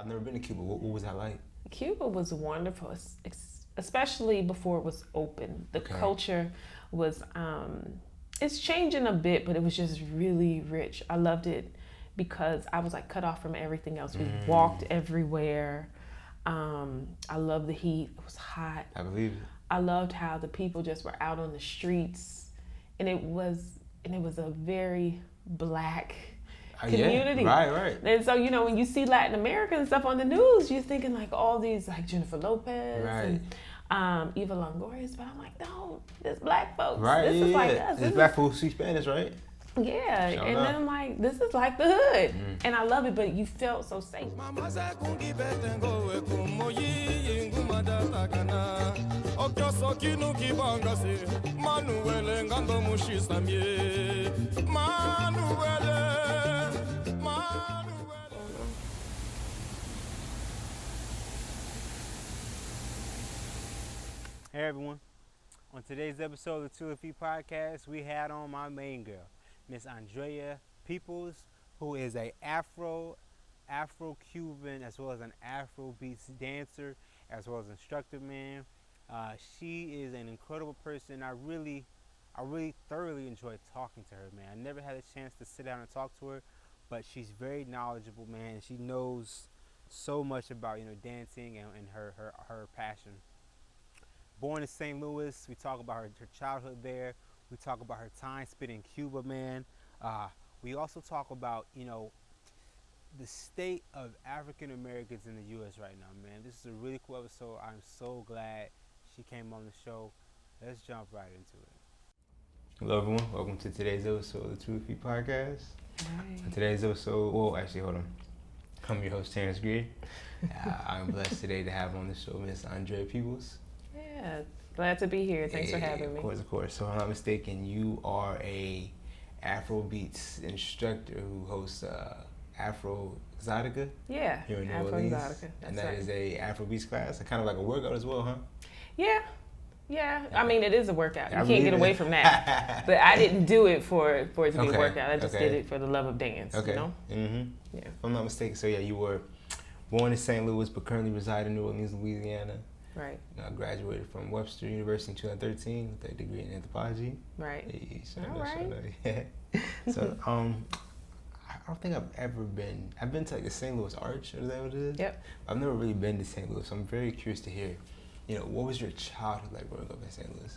I've never been to Cuba. What was that like? Cuba was wonderful, especially before it was open. The culture was, it's changing a bit, but it was just really rich. I loved it because I was like cut off from everything else. We walked everywhere. I loved the heat. It was hot. I believe it. I loved how the people just were out on the streets, and it was a very Black community. Yeah, right. And so, you know, when you see Latin American and stuff on the news, you're thinking like all these like Jennifer Lopez and Eva Longoria's, but I'm like, no, there's Black folks. Right, this is like us. There's Black folks who speak Spanish, right? Yeah, and then I'm like, this is like the hood. And I love it, but you felt so safe. Hey everyone, on today's episode of the Two Feet Podcast, we had on my main girl, Miss Andrea Peoples, who is a Afro-Cuban as well as an Afrobeats dancer, as well as instructor, man. She is an incredible person. I really thoroughly enjoyed talking to her, man. I never had a chance to sit down and talk to her, but she's very knowledgeable, man. She knows so much about, you know, dancing and her passion. Born in St. Louis, we talk about her childhood there. We talk about her time spent in Cuba, man. We also talk about, you know, the state of African Americans in the U.S. right now, man. This is a really cool episode. I'm so glad she came on the show. Let's jump right into it. Hello, everyone. Welcome to today's episode of the Two Feet Podcast. Hi. Today's episode, well, actually, hold on. I'm your host, Terrence Greer. I'm blessed today to have on the show Miss Andrea Peoples. Yeah, glad to be here. Thanks for having me. Of course. So if I'm not mistaken, you are a Afrobeats instructor who hosts AfroXotica. Yeah, here in New Orleans. AfroXotica. And that is a Afrobeats class, kind of like a workout as well, huh? Yeah. I mean, it is a workout. You can't get away from that. But I didn't do it for it to be a workout. I just did it for the love of dance. You know? Yeah. If I'm not mistaken, so yeah, you were born in St. Louis, but currently reside in New Orleans, Louisiana. Right. I graduated from Webster University in 2013 with a degree in Anthropology. Right. Hey, Right. So, I don't think I've been to like the St. Louis Arch, is that what it is? Yep. I've never really been to St. Louis, so I'm very curious to hear, you know, what was your childhood like growing up in St. Louis?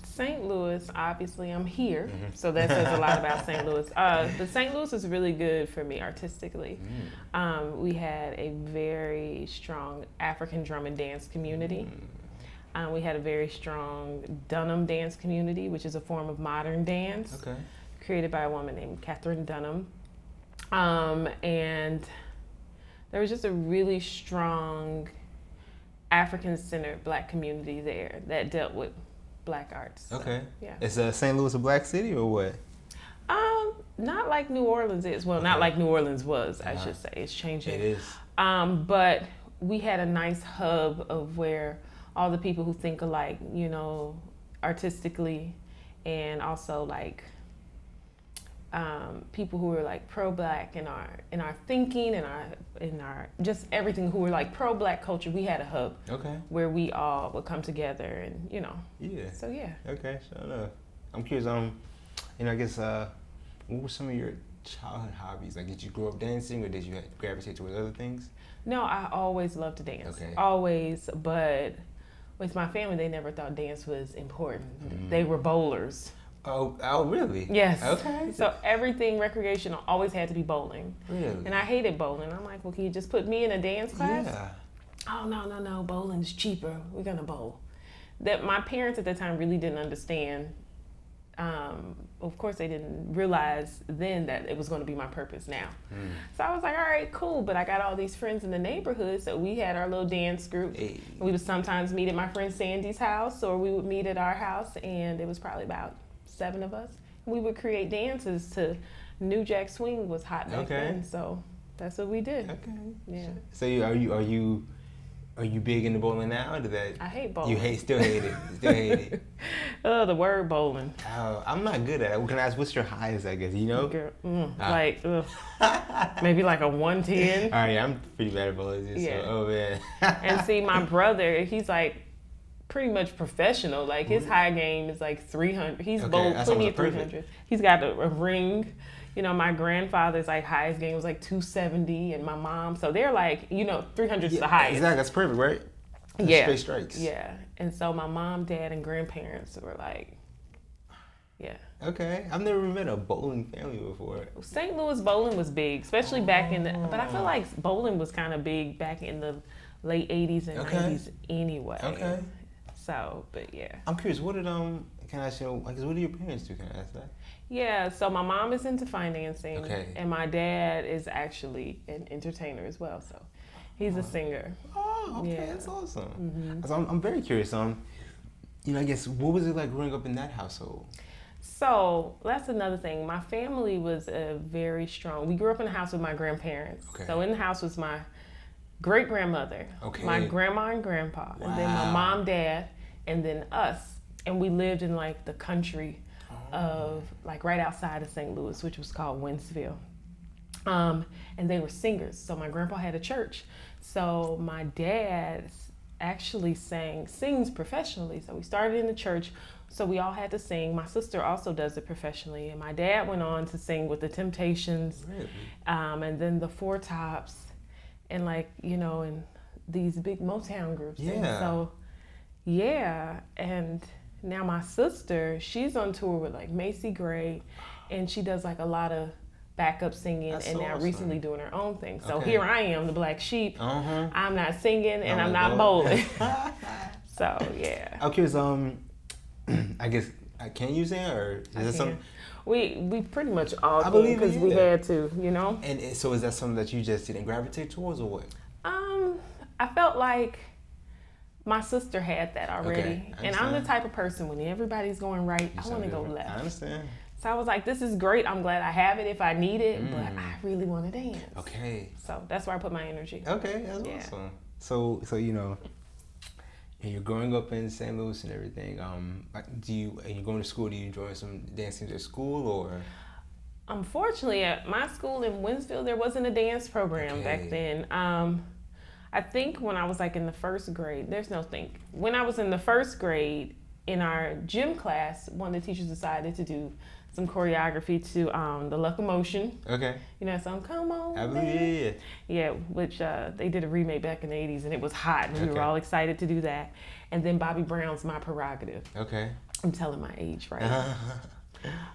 St. Louis, obviously I'm here, so that says a lot about St. Louis. But St. Louis was really good for me artistically. We had a very strong African drum and dance community. We had a very strong Dunham dance community, which is a form of modern dance created by a woman named Katherine Dunham. And there was just a really strong African-centered Black community there that dealt with Black arts. So, yeah. Is St. Louis a Black city or what? Not like New Orleans is. Well, not like New Orleans was, I should say. It's changing. It is. But we had a nice hub of where all the people who think alike, you know, artistically, and also like people who were like pro-Black in our thinking and in our just everything, who were like pro-Black culture. We had a hub where we all would come together and, you know. Yeah. So yeah. Okay, sure enough. I'm curious, you know, I guess what were some of your childhood hobbies? Like, did you grow up dancing, or did you gravitate towards other things? No, I always loved to dance. Always, but with my family, they never thought dance was important. They were bowlers. Oh, really? Yes. Okay. So everything recreational always had to be bowling. Really? And I hated bowling. I'm like, well, can you just put me in a dance class? Yeah. Oh, no, bowling's cheaper. We're gonna bowl. That my parents at the time really didn't understand. Of course, they didn't realize then that it was going to be my purpose now. So I was like, all right, cool. But I got all these friends in the neighborhood, so we had our little dance group. Hey. We would sometimes meet at my friend Sandy's house, or we would meet at our house, and it was probably about 7 of us. We would create dances to New Jack Swing was hot back then, so that's what we did. Okay. Yeah. So are Are you big into bowling now? Or did that? I hate bowling. Still hate it. Still hate it. Oh, the word bowling. Oh, I'm not good at it. Can I ask what's your highest? I guess you know. Girl, like maybe like a 110. All right, I'm pretty bad at bowling. Yeah. So, oh man. And see, my brother, he's like pretty much professional. Like his high game is like 300. He's bowled plenty of 300. He's got a ring. You know, my grandfather's like highest game was like 270, and my mom. So they're like, you know, 300 is the highest. Exactly, that's perfect, right? That's yeah. Straight strikes. Yeah. And so my mom, dad, and grandparents were like, yeah. Okay, I've never met a bowling family before. St. Louis bowling was big, especially back in the. But I feel like bowling was kind of big back in the late 80s and 90s anyway. Okay. So, but yeah. I'm curious. What did Can I ask you? What do your parents do? Can I ask that? Yeah, so my mom is into financing, and my dad is actually an entertainer as well. So he's a singer. Oh, okay, Yeah. that's awesome. Mm-hmm. So I'm very curious. You know, I guess what was it like growing up in that household? So that's another thing. My family was very strong. We grew up in a house with my grandparents. Okay. So in the house was my great grandmother, my grandma and grandpa, and then my mom, dad, and then us. And we lived in like the country of like right outside of St. Louis, which was called Wentzville. And they were singers. So my grandpa had a church. So my dad actually sings professionally. So we started in the church. So we all had to sing. My sister also does it professionally. And my dad went on to sing with the Temptations, Really? And then the Four Tops, and like, you know, and these big Motown groups. Yeah. And so, yeah. And now my sister, she's on tour with like Macy Gray, and she does like a lot of backup singing. That's and so now awesome. recently doing her own thing. So Okay. here I am, the black sheep. I'm not singing and I'm not bowling. bowling. So yeah. I'm curious. I guess can you sing or is that something? We pretty much all I can believe because it, we yeah. had to, you know. And so is that something that you just didn't gravitate towards or what? I felt like my sister had that already. Okay, I And I'm the understand. type of person when everybody's going right, I want to go left. I understand. So I was like, this is great. I'm glad I have it if I need it, but I really want to dance. Okay. So that's where I put my energy. Okay, that's Yeah. awesome. So you know, you're growing up in St. Louis and everything. Are you going to school? Do you enjoy some dancing at school or? Unfortunately, at my school in Wentzville, there wasn't a dance program back then. I think when I was like in the first grade, when I was in the first grade, in our gym class, one of the teachers decided to do some choreography to the Locomotion. Okay. You know, some come on. I believe, Yeah, which they did a remake back in the 80s, and it was hot, and we were all excited to do that. And then Bobby Brown's My Prerogative. Okay. I'm telling my age, right?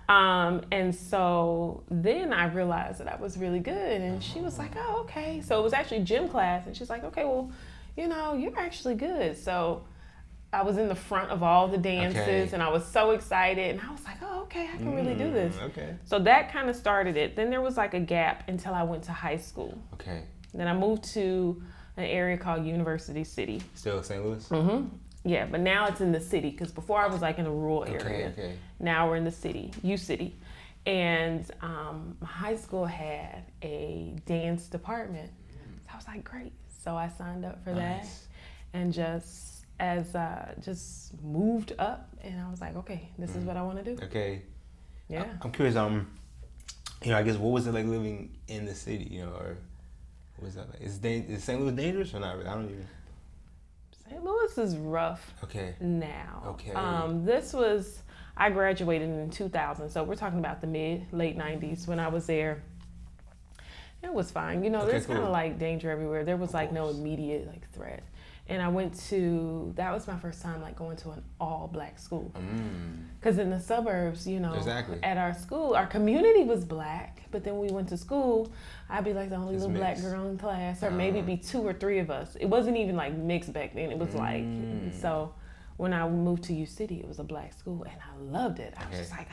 And so then I realized that I was really good, and she was like, oh, okay. So it was actually gym class, and she's like, okay, well, you know, you're actually good. So I was in the front of all the dances, and I was so excited, and I was like, oh, okay, I can really do this. Okay. So that kind of started it. Then there was like a gap until I went to high school. Okay. Then I moved to an area called University City. Still St. Louis? Mm-hmm. Yeah, but now it's in the city, because before I was like in a rural area. Okay. Now we're in the city, U-City. And my high school had a dance department. So I was like, great. So I signed up for that, and just moved up, and I was like, okay, this is what I want to do. Okay. Yeah. I'm curious, you know, I guess what was it like living in the city, you know, or what was that like? Is St. Louis dangerous or not really? I don't even. St. Louis is rough now. Okay. I graduated in 2000, so we're talking about the late 90s when I was there. It was fine. You know, there's kind of like danger everywhere. There was like no immediate like threat. And I that was my first time like going to an all black school. Because in the suburbs, you know, at our school, our community was black, but then we went to school, I'd be like the only little black girl in class, or maybe be 2 or 3 of us. It wasn't even like mixed back then. It was like, so when I moved to U-City, it was a black school, and I loved it. I was just like,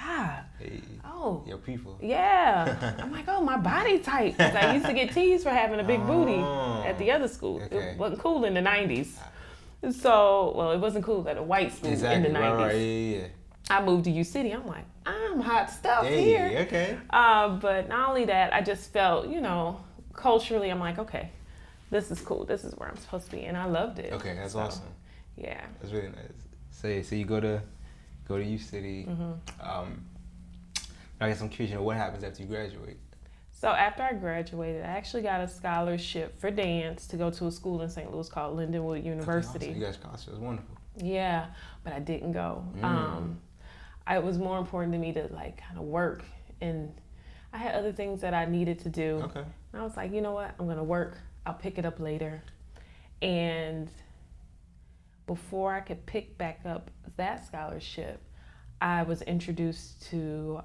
your people. Yeah. I'm like, oh, my body type. Because I used to get teased for having a big booty at the other school. It wasn't cool in the 90s. So, well, it wasn't cool at a white school in the 90s. Right. I moved to U-City. I'm like, I'm hot stuff here. Okay. But not only that, I just felt, you know, culturally, I'm like, okay, this is cool. This is where I'm supposed to be, and I loved it. Okay, that's awesome. Yeah, that's really nice. So you go to U City. I guess I'm curious, what happens after you graduate? So after I graduated, I actually got a scholarship for dance to go to a school in St. Louis called Lindenwood University. Okay, awesome. You got a scholarship. That's wonderful. Yeah, but I didn't go. It was more important to me to like kind of work, and I had other things that I needed to do. Okay. And I was like, you know what? I'm gonna work. I'll pick it up later. And before I could pick back up that scholarship, I was introduced to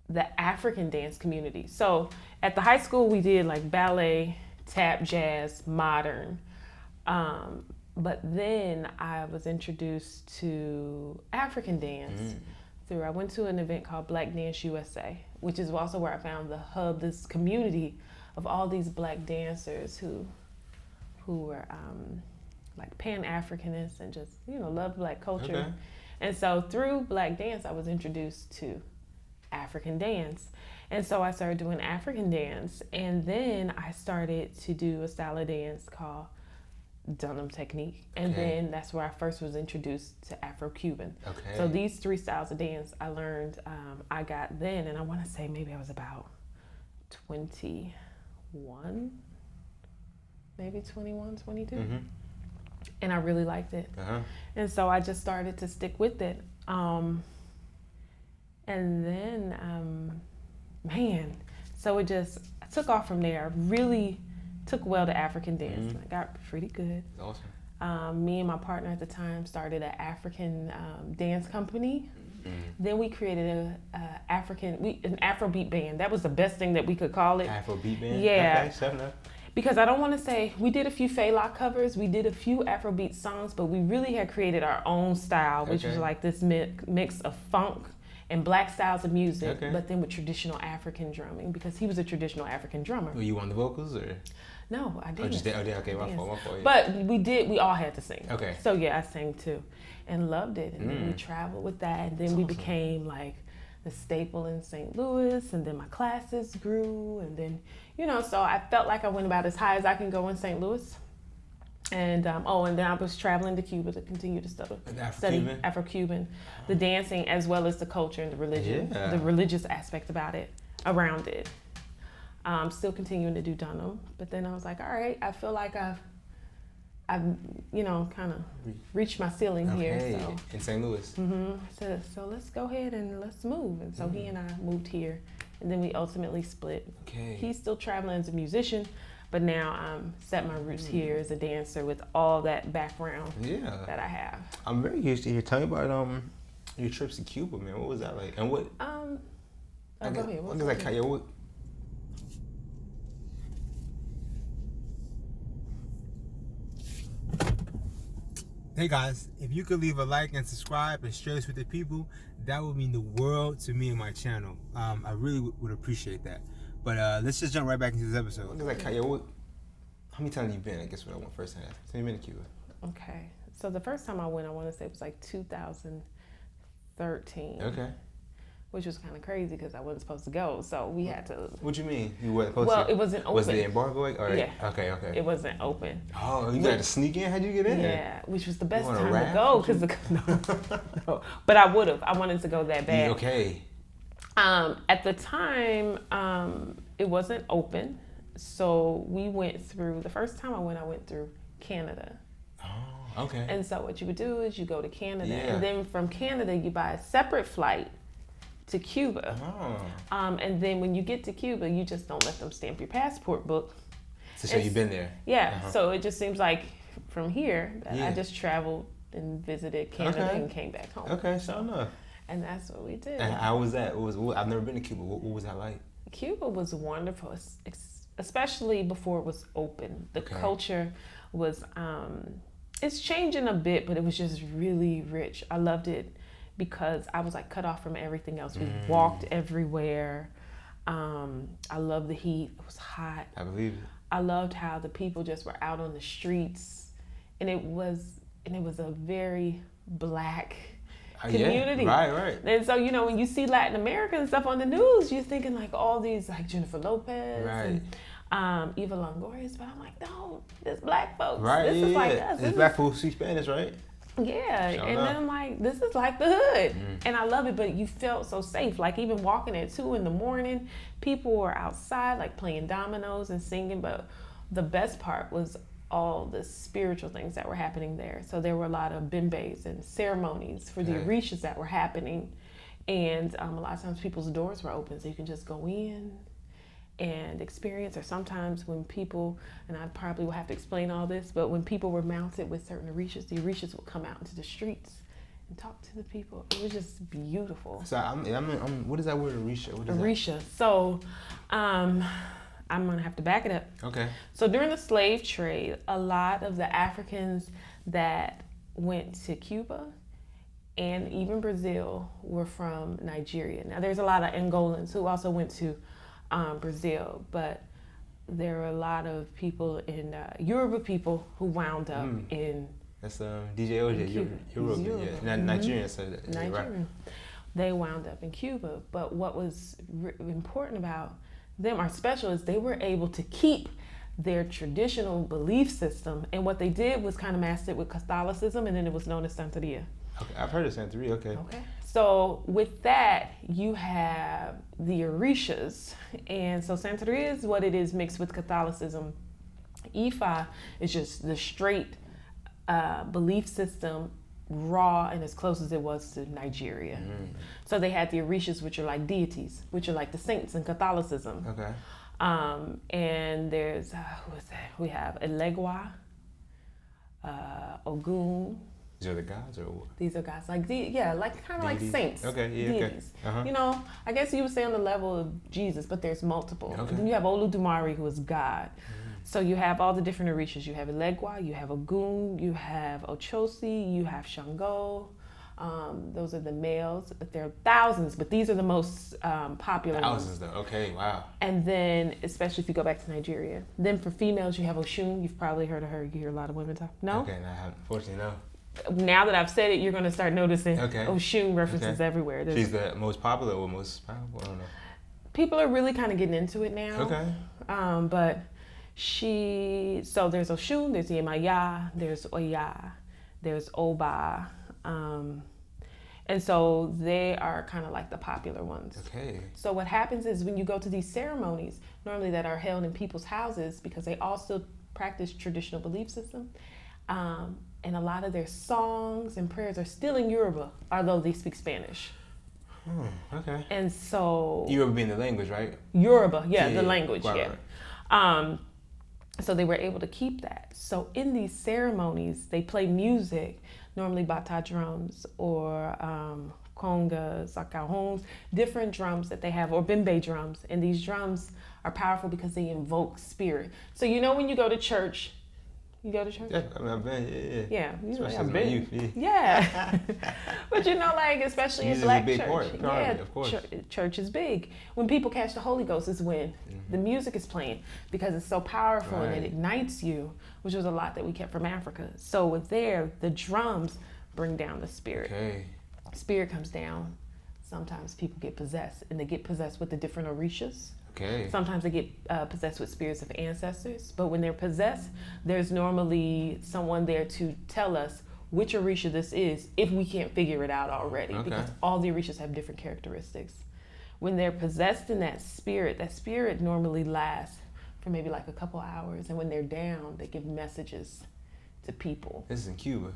the African dance community. So at the high school, we did like ballet, tap, jazz, modern. But then I was introduced to African dance I went to an event called Black Dance USA, which is also where I found the hub, this community of all these Black dancers who were like Pan-Africanists and just, loved Black culture. Okay. And so through Black dance, I was introduced to African dance. And so I started doing African dance. And then I started to do a style of dance called Dunham technique. And then that's where I first was introduced to Afro-Cuban. Okay. So these three styles of dance I learned, I got then, and I want to say maybe I was about 21, maybe 21, 22. And I really liked it. And so I just started to stick with it. And then, so it just took off from there. I really took well to African dance. And I got pretty good. Awesome. Me and my partner at the time started an African dance company. Then we created an Afrobeat band. That was the best thing that we could call it. Afrobeat band? Yeah. Okay, 7 up. Because I don't want to say, we did a few Fela covers, we did a few Afrobeat songs, but we really had created our own style, which was like this mix of funk and Black styles of music, but then with traditional African drumming, because he was a traditional African drummer. Were you on the vocals or? No, I didn't. Oh, just okay, my fault. Yeah. But we all had to sing. Okay. So yeah, I sang too, and loved it. And then we traveled with that, and then we became like the staple in St. Louis, and then my classes grew, and then, so I felt like I went about as high as I can go in St. Louis. And and then I was traveling to Cuba to continue to study Afro-Cuban, the dancing as well as the culture and the religion, the religious aspect around it. Still continuing to do Dunham, but then I was like, all right, I feel like I've kind of reached my ceiling here. So. In St. Louis. So let's go ahead and let's move. And so he and I moved here, and then we ultimately split. Okay. He's still traveling as a musician, but now I'm set my roots here as a dancer with all that background that I have. I'm very curious to hear. Tell me about your trips to Cuba, man. What was that like? And what? Go ahead. What? Hey guys, if you could leave a like and subscribe and share this with the people, that would mean the world to me and my channel. I really would appreciate that. But let's just jump right back into this episode. How many times have you been? I guess what I want first to ask. How many been to Cuba? Okay, so the first time I went, I want to say it was like 2013. Okay. Which was kind of crazy because I wasn't supposed to go, so we had to. What you mean? You weren't supposed to? Well, it wasn't open. Was the embargo? Yeah. Okay. It wasn't open. Oh, you had to sneak in? How'd you get in? Yeah, which was the best time to go because no. But I would have. I wanted to go that bad. Okay. At the time, it wasn't open, so we went through. The first time I went through Canada. Oh, okay. And so what you would do is you go to Canada, and then from Canada you buy a separate flight to Cuba. And then when you get to Cuba, you just don't let them stamp your passport book. To show you've been there. Yeah, so it just seems like from here, I just traveled and visited Canada and came back home. Okay, so enough. And that's what we did. And how was that? I've never been to Cuba. What was that like? Cuba was wonderful, especially before it was open. The culture was, it's changing a bit, but it was just really rich. I loved it because I was like cut off from everything else. We walked everywhere. I loved the heat. It was hot. I believe it. I loved how the people just were out on the streets, and it was a very Black community. Right. And so, when you see Latin America and stuff on the news, you're thinking like all these like Jennifer Lopez. Right. Eva Longoria's, but I'm like, no, it's black folks. Right, This is like us. It's black folks speak Spanish, right? Yeah, Shout and out. then I'm like, this is like the hood. And I love it, but you felt so safe. Like even walking at 2 a.m, people were outside like playing dominoes and singing, but the best part was all the spiritual things that were happening there. So there were a lot of bimbes and ceremonies for the Orishas that were happening. And a lot of times people's doors were open, so you can just go in and experience. Or sometimes when people, and I probably will have to explain all this, but when people were mounted with certain Orishas, the Orishas would come out into the streets and talk to the people. It was just beautiful. So what is that word, Orisha? What is Orisha. So I'm gonna have to back it up. Okay. So during the slave trade, a lot of the Africans that went to Cuba and even Brazil were from Nigeria. Now there's a lot of Angolans who also went to Brazil, but there were a lot of people in Yoruba people who wound up in. That's DJ OJ, Yoruba, yeah, Nigerian. So Nigerian. Right. They wound up in Cuba, but what was important about them, or special, is they were able to keep their traditional belief system, and what they did was kind of masked it with Catholicism, and then it was known as Santeria. Okay, I've heard of Santeria. Okay. So with that, you have the Orishas, and so Santeria is what it is mixed with Catholicism. Ifa is just the straight belief system, raw and as close as it was to Nigeria. So they had the Orishas, which are like deities, which are like the saints in Catholicism. Okay. And there's who is that? We have Elegua, Ogun. These are the gods, or what? These are guys like like kind of like saints. Okay, yeah, deities. Okay. You know, I guess you would say on the level of Jesus, but there's multiple. Okay. And then you have Oludumare, who is God. So you have all the different Orishas. You have Elegua, you have Ogun, you have Ochosi, you have Shango. Those are the males. There are thousands, but these are the most popular Thousands, ones. though. Okay, wow. And then, especially if you go back to Nigeria, then for females, you have Oshun. You've probably heard of her. You hear a lot of women talk. No? Okay, unfortunately, no. Now that I've said it, you're going to start noticing Oshun references everywhere. She's the most popular or most powerful? I don't know. People are really kind of getting into it now. Okay. But so there's Oshun, there's Yemaya, there's Oya, there's Oba. And so they are kind of like the popular ones. Okay. So what happens is when you go to these ceremonies, normally that are held in people's houses, because they all still practice traditional belief system, and a lot of their songs and prayers are still in Yoruba, although they speak Spanish. Okay. And so Yoruba being the language, right? Yoruba, the language, right, yeah. Right. So they were able to keep that. So in these ceremonies, they play music, normally bata drums or congas, acajons, different drums that they have, or bembe drums. And these drums are powerful because they invoke spirit. So you know when you go to church, you go to church? Yeah, I mean, I've been, yeah. You know, Especially I've in my been. youth, Yeah. But you know, like, especially in black big church. part, of course. Church is big. When people catch the Holy Ghost is when the music is playing, because it's so powerful and it ignites you, which was a lot that we kept from Africa. So with the drums bring down the spirit. Okay. Spirit comes down. Sometimes people get possessed, and they get possessed with the different Orishas. Okay. Sometimes they get possessed with spirits of ancestors, but when they're possessed, there's normally someone there to tell us which Orisha this is if we can't figure it out already, because all the Orishas have different characteristics. When they're possessed in that spirit normally lasts for maybe like a couple hours, and when they're down, they give messages to people. This is in Cuba.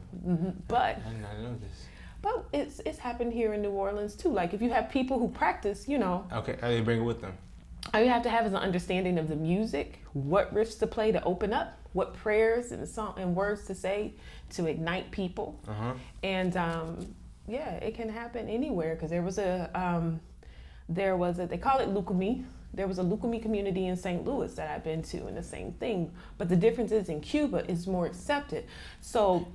But I did not know this. But it's happened here in New Orleans too. Like if you have people who practice, you know. Okay, how do they bring it with them? All you have to have is an understanding of the music, what riffs to play to open up, what prayers and song and words to say to ignite people. And it can happen anywhere, because there was a they call it Lukumi. There was a Lukumi community in St. Louis that I've been to, and the same thing. But the difference is in Cuba, it's more accepted. So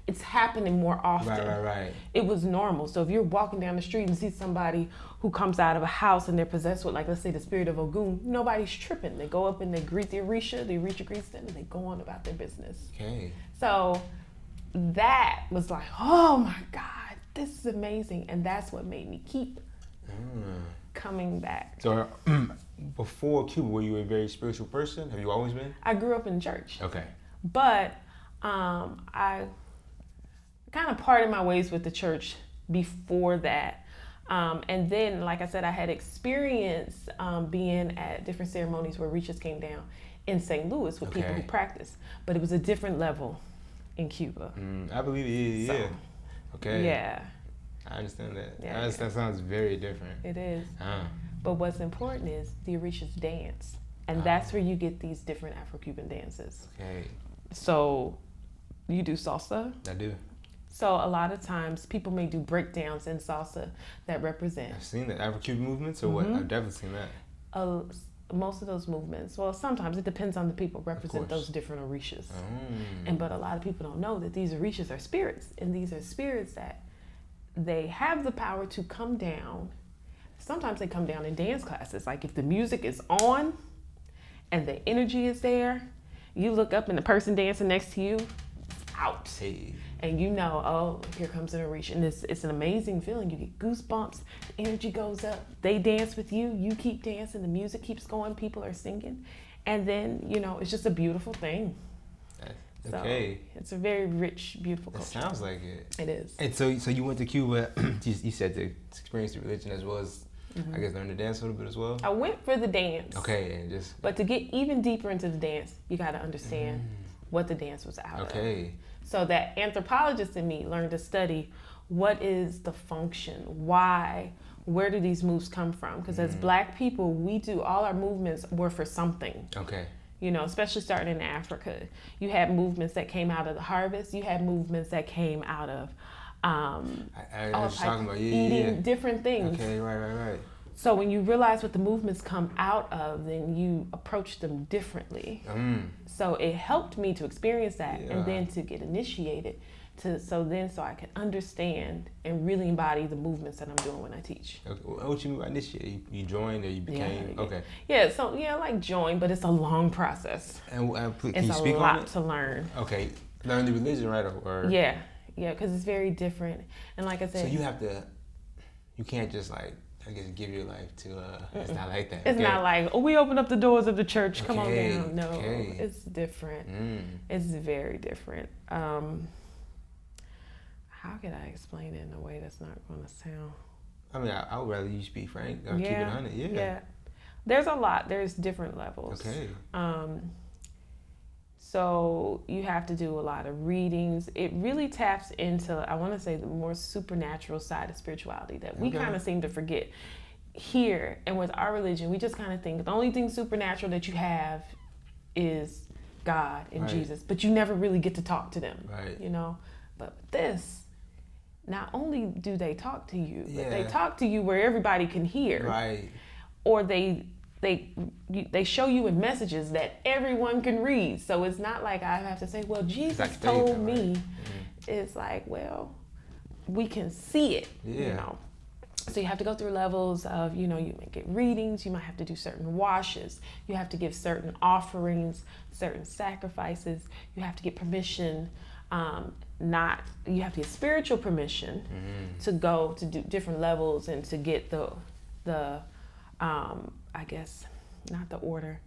it's happening more often. Right. It was normal. So if you're walking down the street and see somebody who comes out of a house and they're possessed with, like, let's say the spirit of Ogun, nobody's tripping. They go up and they greet the Orisha greets them, and they go on about their business. Okay. So that was like, oh my God, this is amazing. And that's what made me keep coming back. So before Cuba, were you a very spiritual person? Have you always been? I grew up in church. Okay. But I kind of parted my ways with the church before that. And then, like I said, I had experience being at different ceremonies where Orishas came down in St. Louis with people who practice. But it was a different level in Cuba. I believe it, yeah. Okay. Yeah. I understand that. Yeah, I understand. Sounds very different. It is. But what's important is the Orishas dance. And that's where you get these different Afro-Cuban dances. Okay. So you do salsa? I do. So a lot of times people may do breakdowns in salsa that represent. I've seen the Afro-Cuban movements or what? I've definitely seen that. Most of those movements, well, sometimes it depends on the people, represent those different Orishas. But a lot of people don't know that these Orishas are spirits. And these are spirits that they have the power to come down. Sometimes they come down in dance classes. Like if the music is on and the energy is there, you look up and the person dancing next to you, out. Hey. And you know, oh, here comes an Orisha. And it's an amazing feeling. You get goosebumps, the energy goes up, they dance with you, you keep dancing, the music keeps going, people are singing. And then, you know, it's just a beautiful thing. Okay. So it's a very rich, beautiful culture. It sounds like it. It is. And so you went to Cuba, you said to experience the religion as well as, I guess, learn to dance a little bit as well? I went for the dance. Okay, and just... But to get even deeper into the dance, you got to understand what the dance was out of. Okay. So that anthropologist in me learned to study what is the function, why, where do these moves come from? Because as Black people, we do, all our movements were for something. Okay. You know, especially starting in Africa. You had movements that came out of the harvest. You had movements that came out of I was talking about, eating different things. Okay, right. So when you realize what the movements come out of, then you approach them differently. So it helped me to experience that and then to get initiated so I can understand and really embody the movements that I'm doing when I teach. Okay. What you mean by initiate? You joined or you became? Okay. Yeah, so like join, but it's a long process. And can it's you speak a on lot it? to learn. Okay. Learn the religion, right? Or Yeah, because it's very different. And like I said, so you can't just like, I guess, give your life to, it's not like that. It's not like, oh, we open up the doors of the church, come on down. No, Okay. It's different. It's very different. How can I explain it in a way that's not going to sound... I mean, I would rather you speak frank or keep it 100. Yeah. There's a lot. There's different levels. Okay. So you have to do a lot of readings. It really taps into, I want to say, the more supernatural side of spirituality that we kind of seem to forget here. And with our religion, we just kind of think the only thing supernatural that you have is God and Jesus, but you never really get to talk to them, you know? But with this, not only do they talk to you, but they talk to you where everybody can hear. Right. Or they show you in messages that everyone can read. So it's not like I have to say, well, Jesus told me. It's like, well, we can see it, you know. So you have to go through levels of, you know, you might get readings, you might have to do certain washes, you have to give certain offerings, certain sacrifices, you have to get permission, you have to get spiritual permission to go to do different levels and to get the I guess, not the order,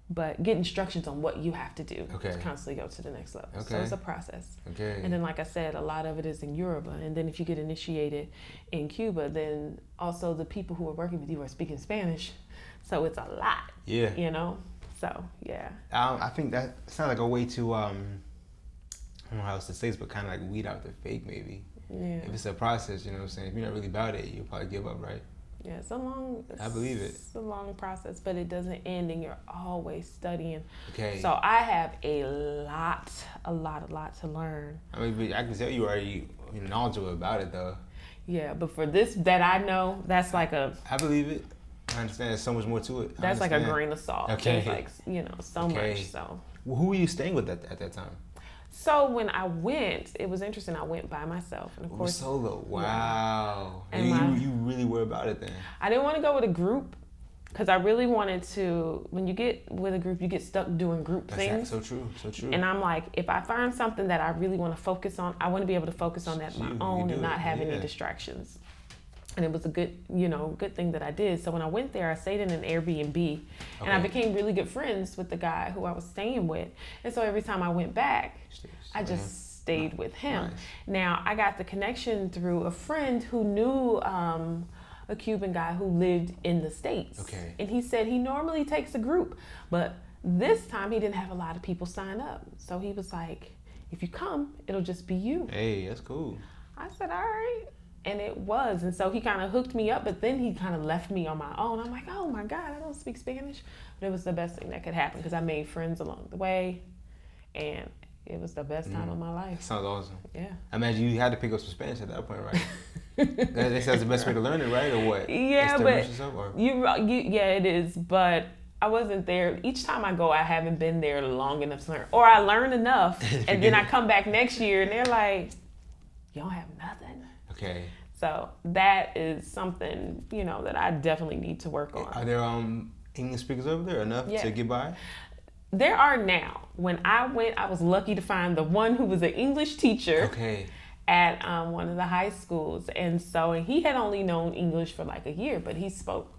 but get instructions on what you have to do to constantly go to the next level. So it's a process. And then, like I said, a lot of it is in Yoruba. And then if you get initiated in Cuba, then also the people who are working with you are speaking Spanish. So it's a lot, you know? So, yeah. I think that sounds like a way to, I don't know how else to say this, but kind of like weed out the fake, maybe. Yeah. If it's a process, you know what I'm saying? If you're not really about it, you'll probably give up, right? Yeah, I believe it. It's a long process, but it doesn't end, and you're always studying. Okay. So I have a lot to learn. I mean, I can tell you already knowledgeable about it, though. Yeah, but for this that I know, that's like a... I believe it. I understand there's so much more to it. That's like a grain of salt. Okay. It's like, so much, so... Well, who were you staying with at that time? So when I went, it was interesting. I went by myself, and of course, solo. Wow. Yeah. And you really were about it then. I didn't want to go with a group because I really wanted to. When you get with a group, you get stuck doing group things. So true. And I'm like, if I find something that I really want to focus on, I want to be able to focus on that on my own and not have any distractions. And it was a good, good thing that I did. So when I went there, I stayed in an Airbnb, and I became really good friends with the guy who I was staying with. And so every time I went back, I just stayed with him. Nice. Now, I got the connection through a friend who knew a Cuban guy who lived in the States. Okay. And he said he normally takes a group, but this time he didn't have a lot of people sign up. So he was like, if you come, it'll just be you. Hey, that's cool. I said, all right. And it was. And so he kind of hooked me up, but then he kind of left me on my own. I'm like, oh my God, I don't speak Spanish. But it was the best thing that could happen because I made friends along the way. And it was the best time of my life. Sounds awesome. Yeah. I imagine you had to pick up some Spanish at that point, right? That's the best way to learn it, right? Or what? Yeah, but yourself, or? Yeah, it is. But I wasn't there. Each time I go, I haven't been there long enough to learn. Or I learn enough, and then I come back next year, and they're like, you don't have nothing. Okay. So that is something, that I definitely need to work on. Are there English speakers over there enough to get by? There are now. When I went, I was lucky to find the one who was an English teacher at one of the high schools. And so he had only known English for like a year, but he spoke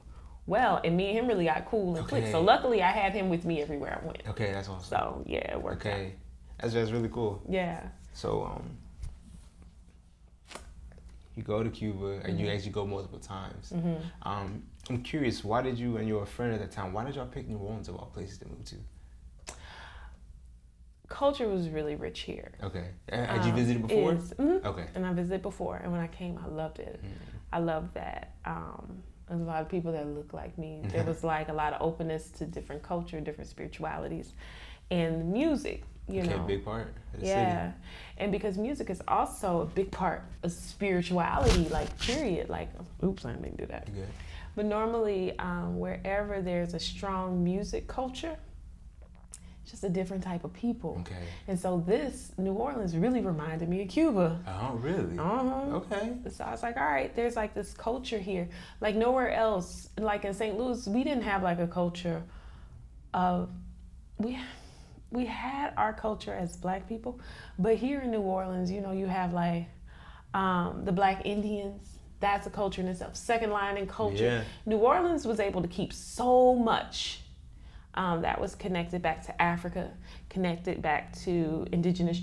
well. And me and him really got cool and clicked. So luckily I had him with me everywhere I went. Okay, that's awesome. So yeah, it worked out. That's really cool. Yeah. So you go to Cuba and you actually go multiple times. I'm curious, why did you and your friend at the time, why did y'all pick New Orleans of all places to move to? Culture was really rich here. Okay. Had you visited before? Okay. And I visited before, and when I came, I loved it. I loved that. There's a lot of people that look like me. There was like a lot of openness to different culture, different spiritualities, and music. You know, big part of the city. And because music is also a big part of spirituality, like period. Like, oops, I didn't do that. Good. But normally, wherever there's a strong music culture, it's just a different type of people. Okay. And so New Orleans really reminded me of Cuba. Oh, really? Okay. So I was like, all right, there's like this culture here. Like nowhere else, like in St. Louis, we didn't have like a culture of, we had our culture as Black people, but here in New Orleans, you have like the Black Indians. That's a culture in itself. Second line in culture. Yeah. New Orleans was able to keep so much that was connected back to Africa, connected back to indigenous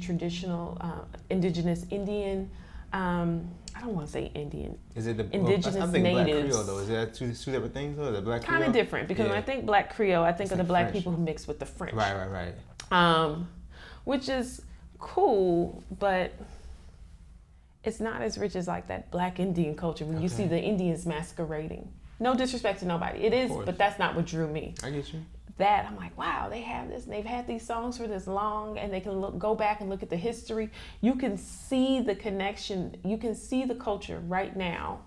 indigenous Indian. I don't want to say Indian. Is it the indigenous I think natives? Black Creole though. Is that two different things though? The Black Creole. Kind of different because when I think Black Creole, I think of the Black French. people who mix with the French. Right. Which is cool, but it's not as rich as like that Black Indian culture when you see the Indians masquerading. No disrespect to nobody. It is, but that's not what drew me. I get you. That I'm like, wow, they have this, and they've had these songs for this long, and they can go back and look at the history. You can see the connection. You can see the culture right now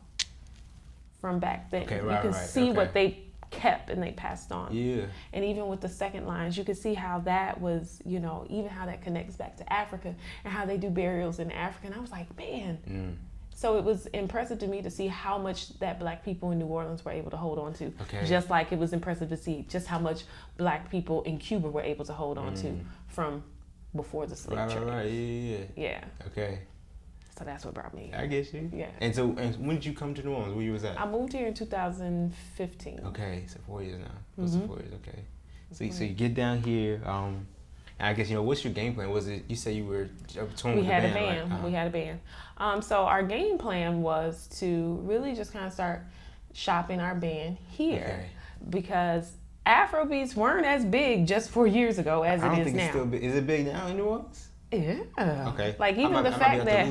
from back then. Okay, you can see what they kept and they passed on. Yeah. And even with the second lines, you can see how that was, even how that connects back to Africa and how they do burials in Africa. And I was like, man. So it was impressive to me to see how much that Black people in New Orleans were able to hold on to. Okay. Just like it was impressive to see just how much Black people in Cuba were able to hold on to from before the slave trade. Right. Yeah. Okay. So that's what brought me. I get you. Yeah. And so, when did you come to New Orleans? Where you was at? I moved here in 2015. Okay, so 4 years now. Close to 4 years. Okay. So you get down here. And I guess what's your game plan? Was it you say you were touring with the band? We had a band. So our game plan was to really just kind of start shopping our band here because Afrobeats weren't as big just 4 years ago as it is now. It's still big. Is it big now in New Orleans? Yeah. Okay. Like even the fact that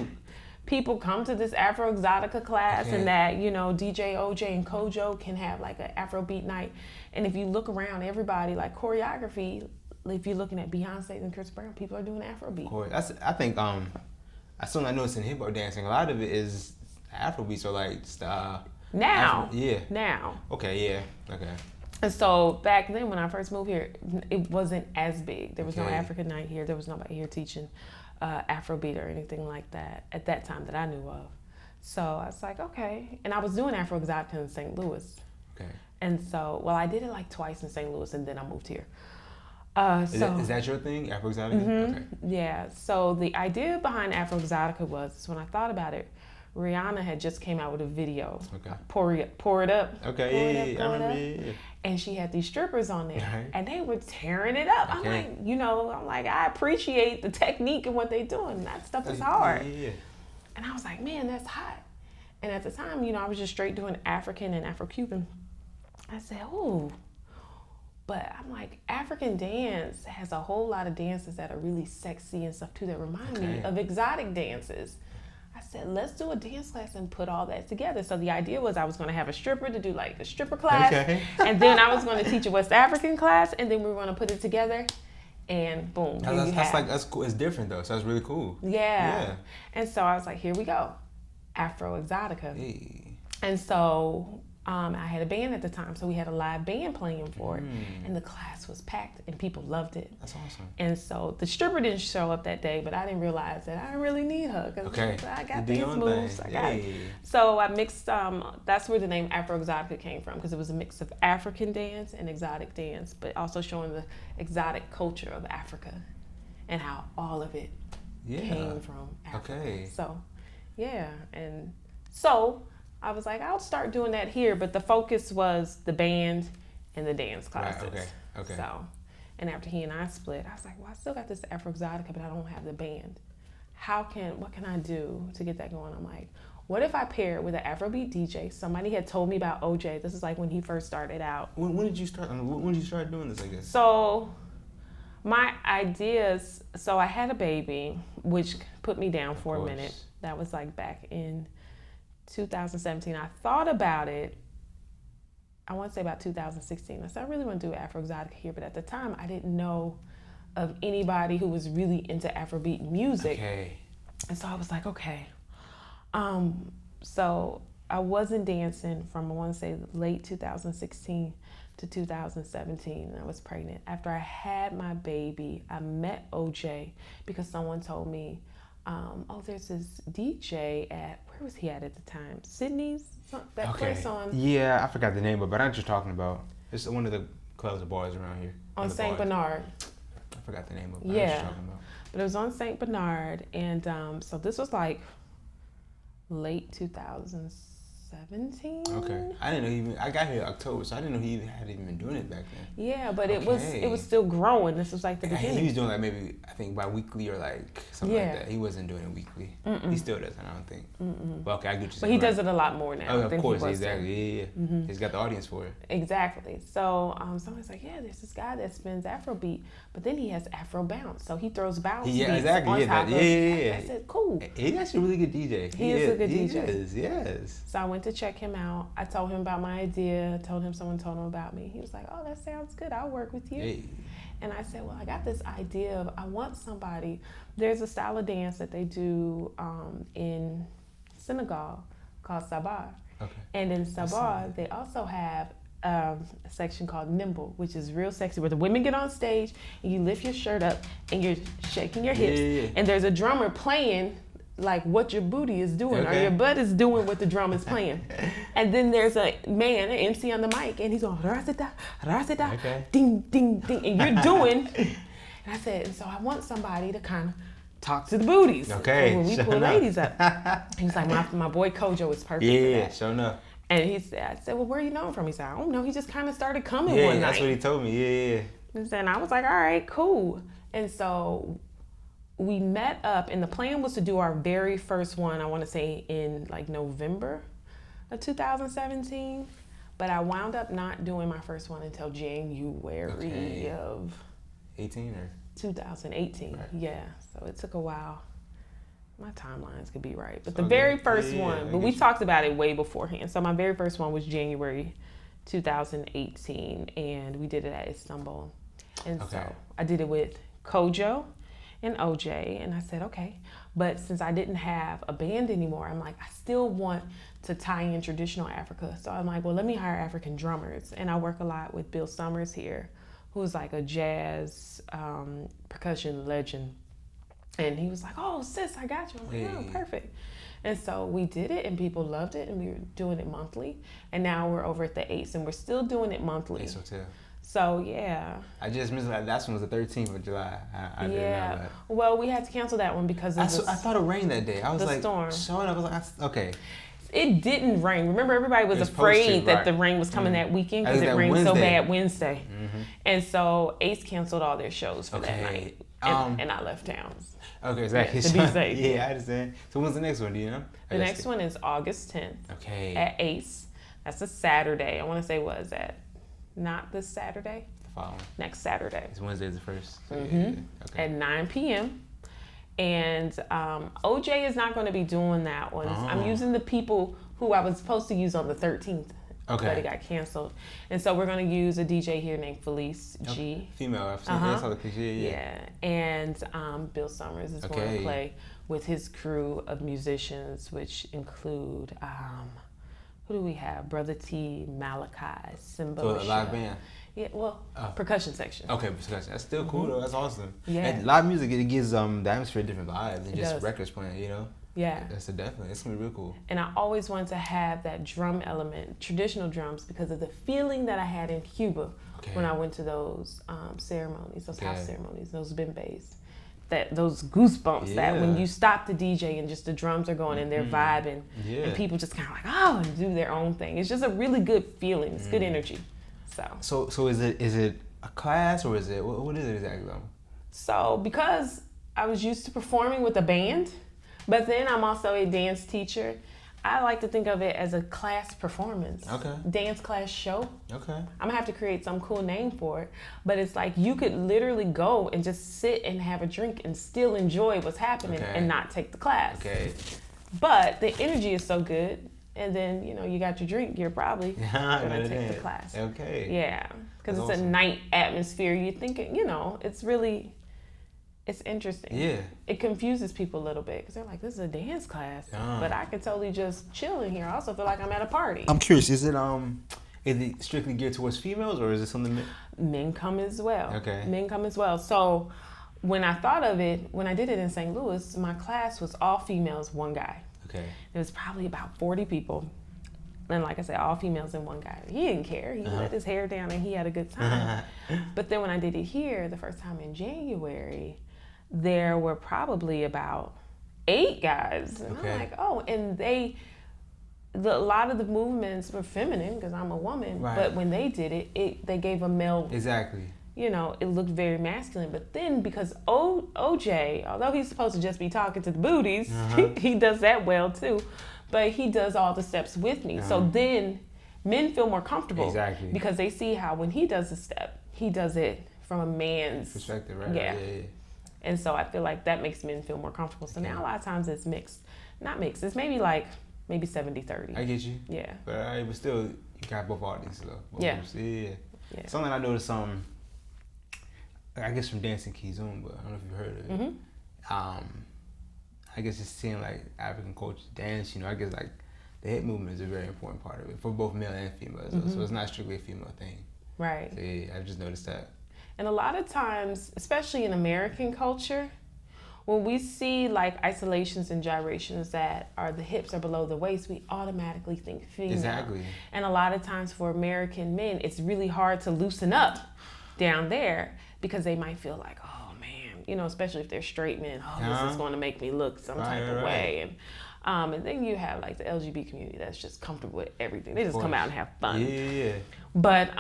people come to this AfroXotica class and that, DJ OJ and Kojo can have like an Afrobeat night. And if you look around, everybody like choreography, if you're looking at Beyonce and Chris Brown, people are doing Afrobeat. Of course. I think I noticed in hip hop dancing, a lot of it is Afrobeats or like now. Now. Okay, yeah. Okay. And so back then when I first moved here, it wasn't as big. There was no African night here. There was nobody here teaching Afrobeat or anything like that at that time that I knew of. So I was like, okay. And I was doing AfroXotica in St. Louis. Okay. And so, I did it like twice in St. Louis and then I moved here. Is that your thing, AfroXotica? Mm-hmm. Okay. Yeah. So the idea behind AfroXotica was when I thought about it, Rihanna had just came out with a video. Okay. Pour it up. Okay, yeah, I remember. Yeah. And she had these strippers on there, Right. and they were tearing it up. Okay. I'm like, I appreciate the technique and what they're doing. That stuff is hard. Yeah. And I was like, man, that's hot. And at the time, I was just straight doing African and Afro-Cuban. I said, oh, but I'm like, African dance has a whole lot of dances that are really sexy and stuff too that remind me of exotic dances. I said, let's do a dance class and put all that together. So the idea was I was going to have a stripper to do like the stripper class. Okay. And then I was going to teach a West African class, and then we were going to put it together. And boom. That's cool. It's different though, so that's really cool. Yeah. And so I was like, here we go. AfroXotica. Hey. And so I had a band at the time, so we had a live band playing for it, and the class was packed, and people loved it. That's awesome. And so the stripper didn't show up that day, but I didn't realize that I didn't really need her because I got these moves. I got it. So I mixed. That's where the name AfroXotica came from, because it was a mix of African dance and exotic dance, but also showing the exotic culture of Africa and how all of it came from Africa. Okay. So, yeah, and so I was like, I'll start doing that here, but the focus was the band and the dance classes. Right, okay. So, and after he and I split, I was like, well, I still got this AfroXotica, but I don't have the band. What can I do to get that going? I'm like, what if I pair it with an Afrobeat DJ? Somebody had told me about OJ. This is like when he first started out. When did you start doing this, I guess? So my ideas, I had a baby, which put me down for a minute. That was like back in 2017. I thought about it, I want to say about 2016. I said, I really want to do AfroXotica here, but at the time I didn't know of anybody who was really into Afrobeat music. Okay. And so I was like, okay. So I wasn't dancing from, I want to say, late 2016 to 2017. I was pregnant. After I had my baby, I met OJ because someone told me, there's this DJ at, where was he at the time? Sydney's? That place on... Yeah, I forgot the name of it, but I know what you're talking about. It's one of the clubs or bars around here. On St. Bernard. I forgot the name of it. Yeah. I know what you're talking about. But it was on St. Bernard, and so this was like late 2017. Okay. I didn't know I got here in October, so I didn't know he had even been doing it back then. Yeah, but it was still growing. This was like the beginning. He was doing like maybe, I think, bi-weekly or like something like that. He wasn't doing it weekly. He still doesn't, I don't think. But okay, I get you. But he does it a lot more now. Oh, of course, exactly. Yeah. He's got the audience for it. Exactly. So someone's like, yeah, there's this guy that spins Afrobeat, but then he has Afro bounce. So he throws bounce beats on top of it. I said, cool. He's actually a really good DJ. He is a good DJ. He is, yes. So I went to check him out. I told him about my idea. Someone told him about me. He was like, oh, that sounds good. I'll work with you. Hey. And I said, well, I got this idea of, I want somebody, there's a style of dance that they do in Senegal called Sabar. Okay. And in Sabar, they also have a section called Nimble, which is real sexy, where the women get on stage and you lift your shirt up and you're shaking your hips. And there's a drummer playing like what your booty is doing or your butt is doing what the drum is playing. And then there's a man, an MC on the mic, and he's going, rasita, rasita, ding, ding, ding, and you're doing. And I said, and so I want somebody to kind of talk to the booties when we pull ladies up. He was like, my boy Kojo is perfect for that. Sure enough. And I said, well, where are you known from? He said, I don't know. He just kind of started coming one night. Yeah, that's what he told me. Yeah. And I was like, all right, cool. And so we met up, and the plan was to do our very first one, I want to say in like November of 2017. But I wound up not doing my first one until January of 18 or 2018. Right. Yeah, so it took a while. My timelines could be right, but the very first one, but we talked about it way beforehand. So my very first one was January 2018, and we did it at Istanbul. And so I did it with Kojo and OJ, and I said, okay. But since I didn't have a band anymore, I'm like, I still want to tie in traditional Africa. So I'm like, well, let me hire African drummers. And I work a lot with Bill Summers here, who's like a jazz percussion legend. And he was like, oh, sis, I got you. I'm like, oh, perfect. And so we did it, and people loved it, and we were doing it monthly. And now we're over at the Ace, and we're still doing it monthly. Ace Hotel. So yeah. I just missed that. That one was the 13th of July. I didn't know that. Well, we had to cancel that one because of I thought it rained that day. I was like, storm. Showing up, I was like, okay. It didn't rain. Remember, everybody was afraid that the rain was coming that weekend because it rained so bad Wednesday. And so Ace canceled all their shows for that night. And I left town. Okay, exactly. To be safe. Yeah, I understand. So when's the next one? Do you know? The next one is August 10th. Okay. At Ace. That's a Saturday. I want to say, was that not this Saturday? The following. Next Saturday. It's Wednesday the 1st. So Okay. At 9 p.m. And OJ is not going to be doing that one. I'm using the people who I was supposed to use on the 13th. Okay. But it got canceled. And so we're going to use a DJ here named Felice G. Female, I've seen that's all the cliche, yeah. And Bill Summers is going to play with his crew of musicians, which include, who do we have? Brother T, Malachi, Simba. So a live band? Yeah, well, percussion section. Okay, percussion. That's still cool though. That's awesome. Yeah. And live music, it gives the atmosphere a different vibe than just records playing, you know? Yeah. That's definitely. It's gonna be real cool. And I always wanted to have that drum element, traditional drums, because of the feeling that I had in Cuba when I went to those ceremonies, those house ceremonies, those bembes. Those goosebumps that when you stop the DJ and just the drums are going and they're vibing and people just kind of like, oh, and do their own thing. It's just a really good feeling. It's good energy. So is it a class or is it, what is it exactly? So because I was used to performing with a band, but then I'm also a dance teacher, I like to think of it as a class performance. Okay. Dance class show. Okay. I'm gonna have to create some cool name for it. But it's like you could literally go and just sit and have a drink and still enjoy what's happening and not take the class. Okay. But the energy is so good. And then, you got your drink, you're probably gonna take the class. Okay. Yeah. Because it's awesome. A night atmosphere. You're thinking, it's interesting. Yeah. It confuses people a little bit because they're like, this is a dance class. But I could totally just chill in here. I also feel like I'm at a party. I'm curious, is it strictly geared towards females or is it something men come as well. Okay. Men come as well. So when I thought of it, when I did it in St. Louis, my class was all females, one guy. Okay. It was probably about 40 people. And like I said, all females and one guy. He didn't care. He let his hair down and he had a good time. But then when I did it here, the first time in January, there were probably about 8 guys. And I'm like, oh, and a lot of the movements were feminine because I'm a woman. Right. But when they did it, they gave a male. Exactly. It looked very masculine. But then because OJ, although he's supposed to just be talking to the booties, he does that well too. But he does all the steps with me. So then men feel more comfortable. Exactly. Because they see how when he does a step, he does it from a man's perspective, right? Yeah. And so I feel like that makes men feel more comfortable. So now a lot of times it's mixed. Not mixed. It's maybe 70-30. I get you. Yeah. But still, you got both audiences though. Both groups. Yeah. Something I noticed, I guess from Dancing Kizomba, but I don't know if you've heard of it. I guess just seeing African culture dance, I guess the hip movement is a very important part of it for both male and female. So it's not strictly a female thing. Right. So yeah, I've just noticed that. And a lot of times, especially in American culture, when we see isolations and gyrations that the hips are below the waist, we automatically think female. Exactly. And a lot of times for American men, it's really hard to loosen up down there because they might feel like, oh man, especially if they're straight men, this is going to make me look some type of way. And then you have the LGBT community that's just comfortable with everything. They just come out and have fun. Yeah. But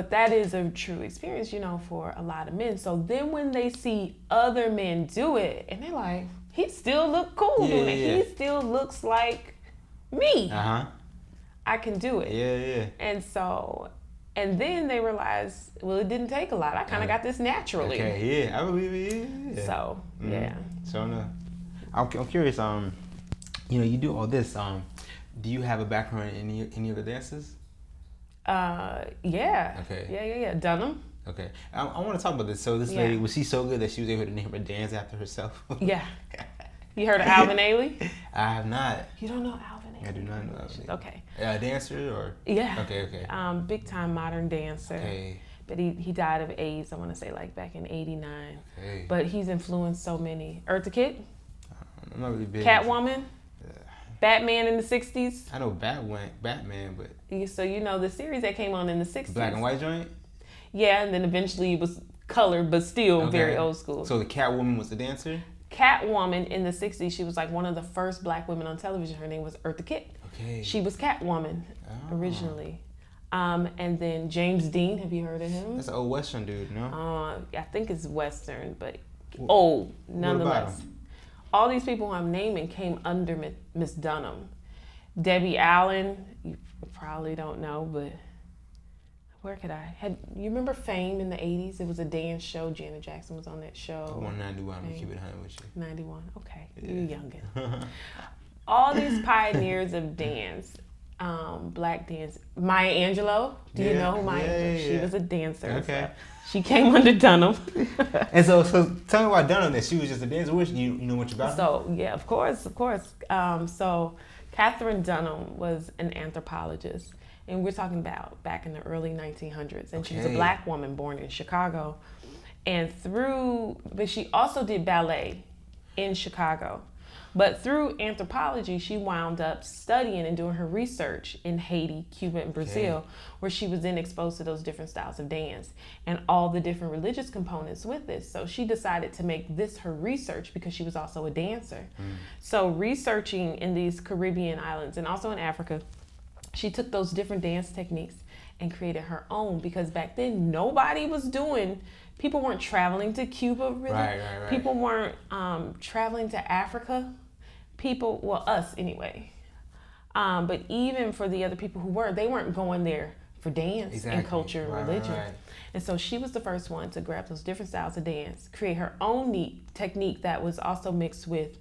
that is a true experience, for a lot of men. So then when they see other men do it, and they're like, he still look cool doing it. He still looks like me. I can do it. Yeah. And then they realize, well, it didn't take a lot. I kind of got this naturally. Okay, yeah, I believe it. Yeah. So, yeah. So I'm curious. You do all this. Do you have a background in any of the dances? Yeah. Okay. Yeah. Dunham. Okay. I want to talk about this. So this lady, was she so good that she was able to name her dance after herself? Yeah. You heard of Alvin Ailey? I have not. You don't know Alvin Ailey? I do not know Alvin Ailey. Okay. A dancer or? Yeah. Okay. Big time modern dancer. Okay. But he died of AIDS, I want to say back in 89. Okay. But he's influenced so many. Eartha Kitt? I'm not really big. Catwoman? Batman in the 60s? I know Batman, but... So the series that came on in the 60s. Black and white joint? Yeah, and then eventually it was colored, but still very old school. So the Catwoman was a dancer? Catwoman in the 60s, she was like one of the first black women on television. Her name was Eartha Kitt. Okay. She was Catwoman originally. And then James Dean, have you heard of him? That's an old Western dude, no? I think it's Western, but old, nonetheless. All these people who I'm naming came under Miss Dunham. Debbie Allen, you probably don't know, but where could you remember Fame in the 80s? It was a dance show. Janet Jackson was on that show. I won 91, I'm gonna keep it 100 with you. 91, okay, you're youngin'. All these pioneers of dance, black dance. Maya Angelou, do you know who Maya Angelou? She was a dancer. Okay. So she came under Dunham. And so tell me about Dunham, that she was just a dancer. You know much about her? So, yeah, of course. So Katherine Dunham was an anthropologist, and we're talking about back in the early 1900s. And she was a black woman born in Chicago. But she also did ballet in Chicago. But through anthropology, she wound up studying and doing her research in Haiti, Cuba, and Brazil, where she was then exposed to those different styles of dance and all the different religious components with this. So she decided to make this her research because she was also a dancer. So researching in these Caribbean islands and also in Africa, she took those different dance techniques and created her own, because back then nobody was doing, people weren't traveling to Cuba really. Right. People weren't traveling to Africa. Us anyway. But even for the other people who were, they weren't going there for dance and culture and religion. Right. And so she was the first one to grab those different styles of dance, create her own neat technique that was also mixed with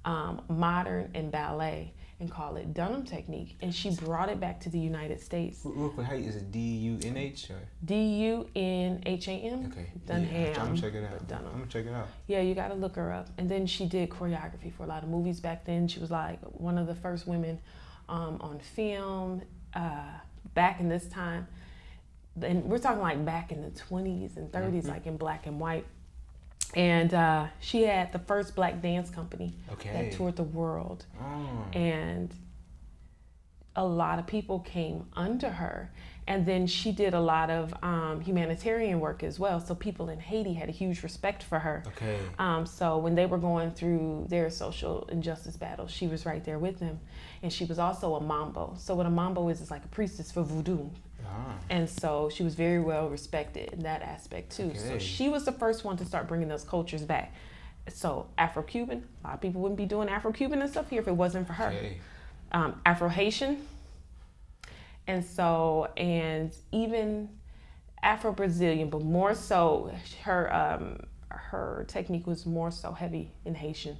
modern and ballet, and call it Dunham technique. And she brought it back to the United States. Real quick, how is it D-U-N-H? Or? D-U-N-H-A-M. Okay. Dunham. Yeah, I'm checking it out. Dunham. I'm gonna check it out. Yeah, you gotta look her up. And then she did choreography for a lot of movies back then. She was like one of the first women on film back in this time. And we're talking like back in the 20s and 30s, like in black and white. And she had the first black dance company that toured the world. And a lot of people came under her. And then she did a lot of humanitarian work as well. So people in Haiti had a huge respect for her. So when they were going through their social injustice battles, she was right there with them. And she was also a mambo. So what a mambo is like a priestess for voodoo. And so she was very well respected in that aspect too. So she was the first one to start bringing those cultures back. So Afro-Cuban, a lot of people wouldn't be doing Afro-Cuban and stuff here if it wasn't for her. Afro-Haitian, and even Afro-Brazilian, but more so her technique was more so heavy in Haitian.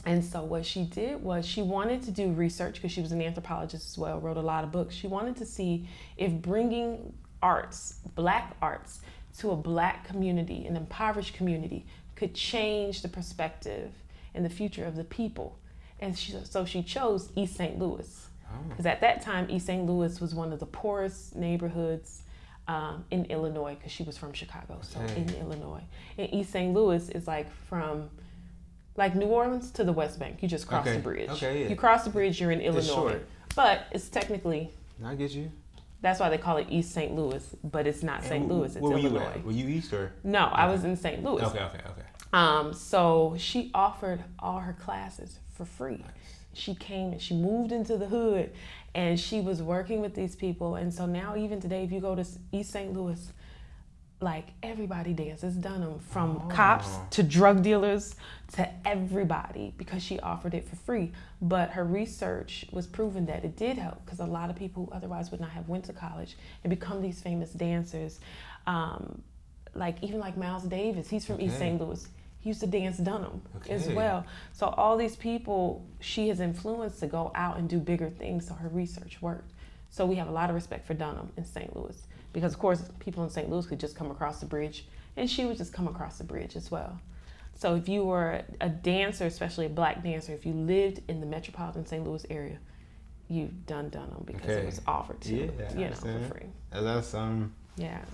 And so what she did was she wanted to do research, because she was an anthropologist as well, wrote a lot of books. She wanted to see if bringing arts, black arts, to a black community, an impoverished community, could change the perspective and the future of the people. And so she chose East St. Louis. Because at that time, East St. Louis was one of the poorest neighborhoods in Illinois, because she was from Chicago, so in Illinois. And East St. Louis is like from New Orleans to the West Bank. You just cross the bridge. You cross the bridge, you're in Illinois. But it's technically, I get you. That's why they call it East St. Louis, but it's not St. Louis, it's Illinois. Were you at? Were you East or? No, I was in St. Louis. Okay. So she offered all her classes for free. Nice. She came and she moved into the hood, and she was working with these people. And so now even today, if you go to East St. Louis, like everybody dances Dunham, from cops to drug dealers to everybody, because she offered it for free. But her research was proven that it did help, because a lot of people who otherwise would not have went to college and become these famous dancers, like Miles Davis, he's from East St. Louis. He used to dance Dunham as well. So all these people she has influenced to go out and do bigger things, so her research worked. So we have a lot of respect for Dunham in St. Louis, because of course people in St. Louis could just come across the bridge, and she would just come across the bridge as well. So if you were a dancer, especially a black dancer, if you lived in the metropolitan St. Louis area, you've done Dunham, because it was offered to for free. That's sounds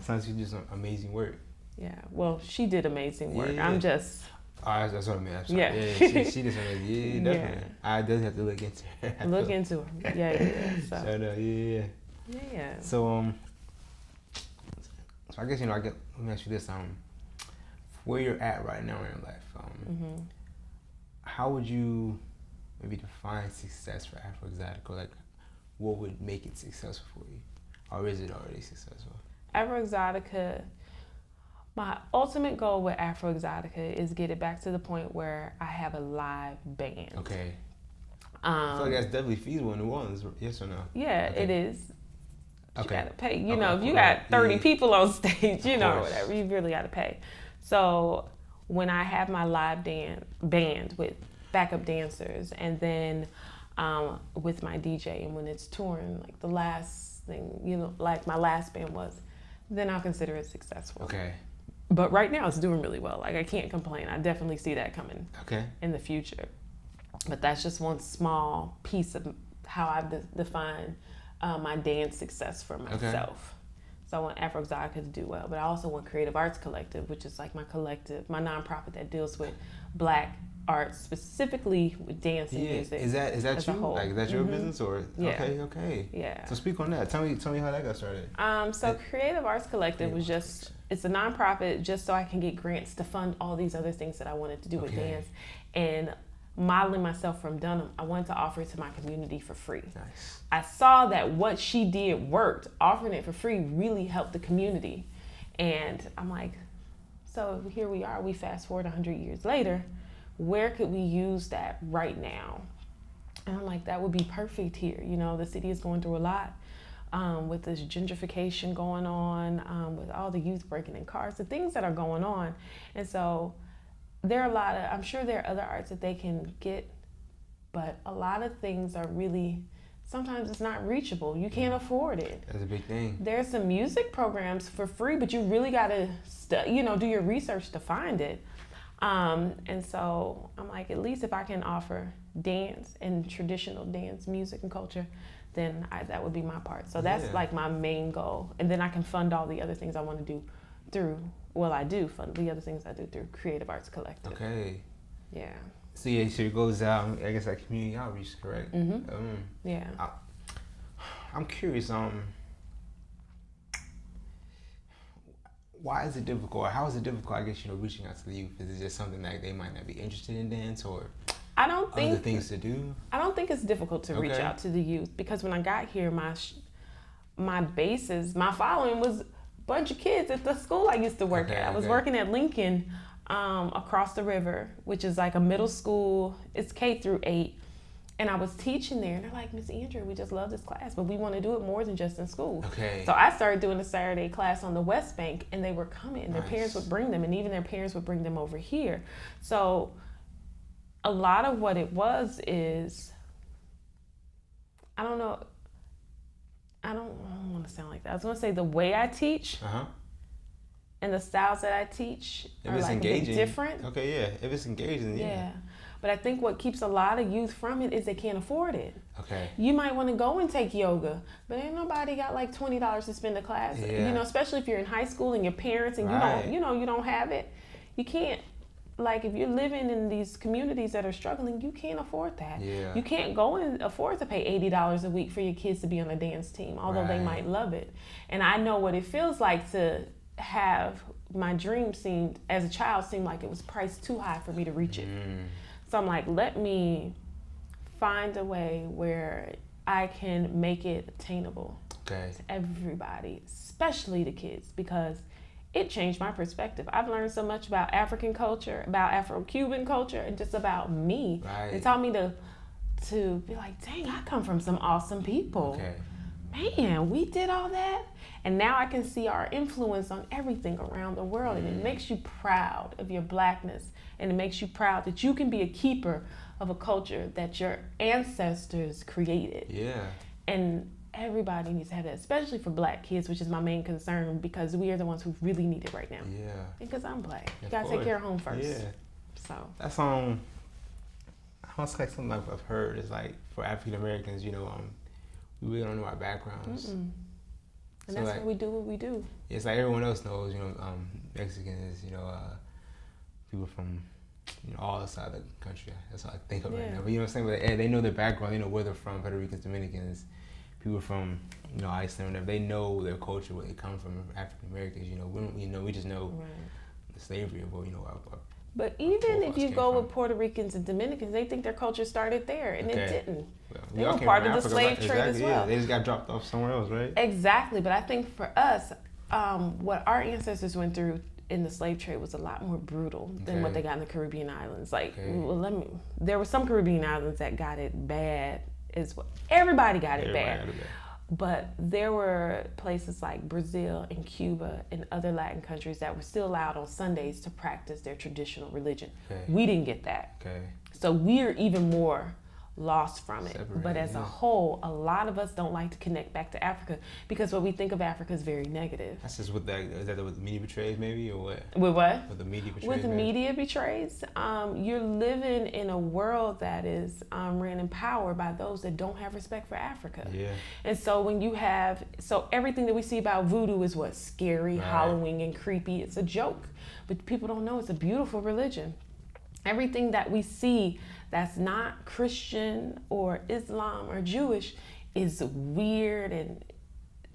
like you did some amazing work. Yeah, well, she did amazing work. I'm just. That's what I mean. Yeah. She did some amazing. Yeah, definitely. I definitely have to look into her. Look into her. Yeah. So. Yeah. Yeah. So So I guess let me ask you this: where you're at right now in your life, how would you maybe define success for AfroXotica? Like, what would make it successful for you, or is it already successful? AfroXotica. My ultimate goal with AfroXotica is get it back to the point where I have a live band. Okay. I feel like that's definitely feasible in New Orleans, yes or no? Yeah, okay. It is. You okay. gotta pay. Okay, If you got 30 people on stage, or whatever, you really gotta pay. So when I have my live band with backup dancers, and then with my DJ, and when it's touring, like the last thing, like my last band was, then I'll consider it successful. Okay. But right now it's doing really well. Like, I can't complain. I definitely see that coming in the future. But that's just one small piece of how I've defined my dance success for myself. So I want AfroXotica to do well, but I also want Creative Arts Collective, which is like my nonprofit that deals with Black arts, specifically with dance and music. Is that you? Like, is that your business, or okay? Yeah. So speak on that. Tell me how that got started. Creative Arts Collective was it's a nonprofit just so I can get grants to fund all these other things that I wanted to do with dance. And modeling myself from Dunham, I wanted to offer it to my community for free. Nice. I saw that what she did worked. Offering it for free really helped the community. And I'm like, so here we are, we fast forward 100 years later, where could we use that right now? And I'm like, that would be perfect here. The city is going through a lot with this gentrification going on, with all the youth breaking in cars, the things that are going on. And so there are I'm sure there are other arts that they can get, but a lot of things are really, sometimes it's not reachable. You can't afford it. That's a big thing. There's some music programs for free, but you really got to, do your research to find it. And so I'm like, at least if I can offer dance and traditional dance, music and culture, then that would be my part. So that's like my main goal. And then I can fund all the other things I want to do through, I do fund the other things I do through Creative Arts Collective. Okay. Yeah. So so it goes out, I guess, like community outreach, correct? Mm-hmm. Yeah. I'm curious, why is it difficult, or how is it difficult, I guess, reaching out to the youth? Is it just something that they might not be interested in dance, or other things to do? I don't think it's difficult to reach out to the youth, because when I got here, my basis, my following was a bunch of kids at the school I used to work at. I was working at Lincoln across the river, which is like a middle school. It's K-8. And I was teaching there, and they're like, Miss Andrea, we just love this class, but we want to do it more than just in school. Okay. So I started doing a Saturday class on the West Bank, and they were coming, and their Nice. parents would bring them, and even their parents would bring them over here. So a lot of what it was is, I don't want to sound like that. I was going to say the way I teach and the styles that I teach are like engaging, a bit different. Okay, yeah. If it's engaging, yeah. But I think what keeps a lot of youth from it is they can't afford it. Okay. You might want to go and take yoga, but ain't nobody got like $20 to spend a class. Yeah. Especially if you're in high school and your parents and you don't have it. You can't, like, if you're living in these communities that are struggling, you can't afford that. Yeah. You can't go and afford to pay $80 a week for your kids to be on a dance team, although they might love it. And I know what it feels like to have my dream as a child seemed like it was priced too high for me to reach it. So I'm like, let me find a way where I can make it attainable to everybody, especially the kids, because it changed my perspective. I've learned so much about African culture, about Afro-Cuban culture, and just about me. Right. It taught me to be like, dang, I come from some awesome people. Man, we did all that. And now I can see our influence on everything around the world. And it makes you proud of your Blackness. And it makes you proud that you can be a keeper of a culture that your ancestors created. Yeah. And everybody needs to have that, especially for Black kids, which is my main concern, because we are the ones who really need it right now. Yeah. Because I'm Black. You gotta take care of home first. Yeah. So that's almost like something I've heard is like for African Americans, we really don't know our backgrounds. And so that's why we do what we do. It's like everyone else knows, Mexicans, people from all the side of the country. That's all I think of right now. But you know what I'm saying? But they know their background, they know where they're from, Puerto Ricans, Dominicans, people from, you know, Iceland, whatever, they know their culture, where they come from, African Americans. You know, we just know the slavery of, you know, our but even if you go with Puerto Ricans and Dominicans, they think their culture started there, and it didn't. Well, they were part of the slave trade as well. Yeah, they just got dropped off somewhere else, right? Exactly, but I think for us, what our ancestors went through in the slave trade was a lot more brutal than what they got in the Caribbean islands. Like, there were some Caribbean islands that got it bad as well. Everybody got it bad. But there were places like Brazil and Cuba and other Latin countries that were still allowed on Sundays to practice their traditional religion. We didn't get that. So we're even more lost from it. But as a whole, a lot of us don't like to connect back to Africa because what we think of Africa is very negative. That's just what is that what the media betrays, maybe, or what? With what? What the media betrays. With the media betrays, you're living in a world that is ran in power by those that don't have respect for Africa. And so when you have, everything that we see about voodoo is what? Scary, Halloween, and creepy. It's a joke. But people don't know it's a beautiful religion. Everything that we see that's not Christian or Islam or Jewish is weird and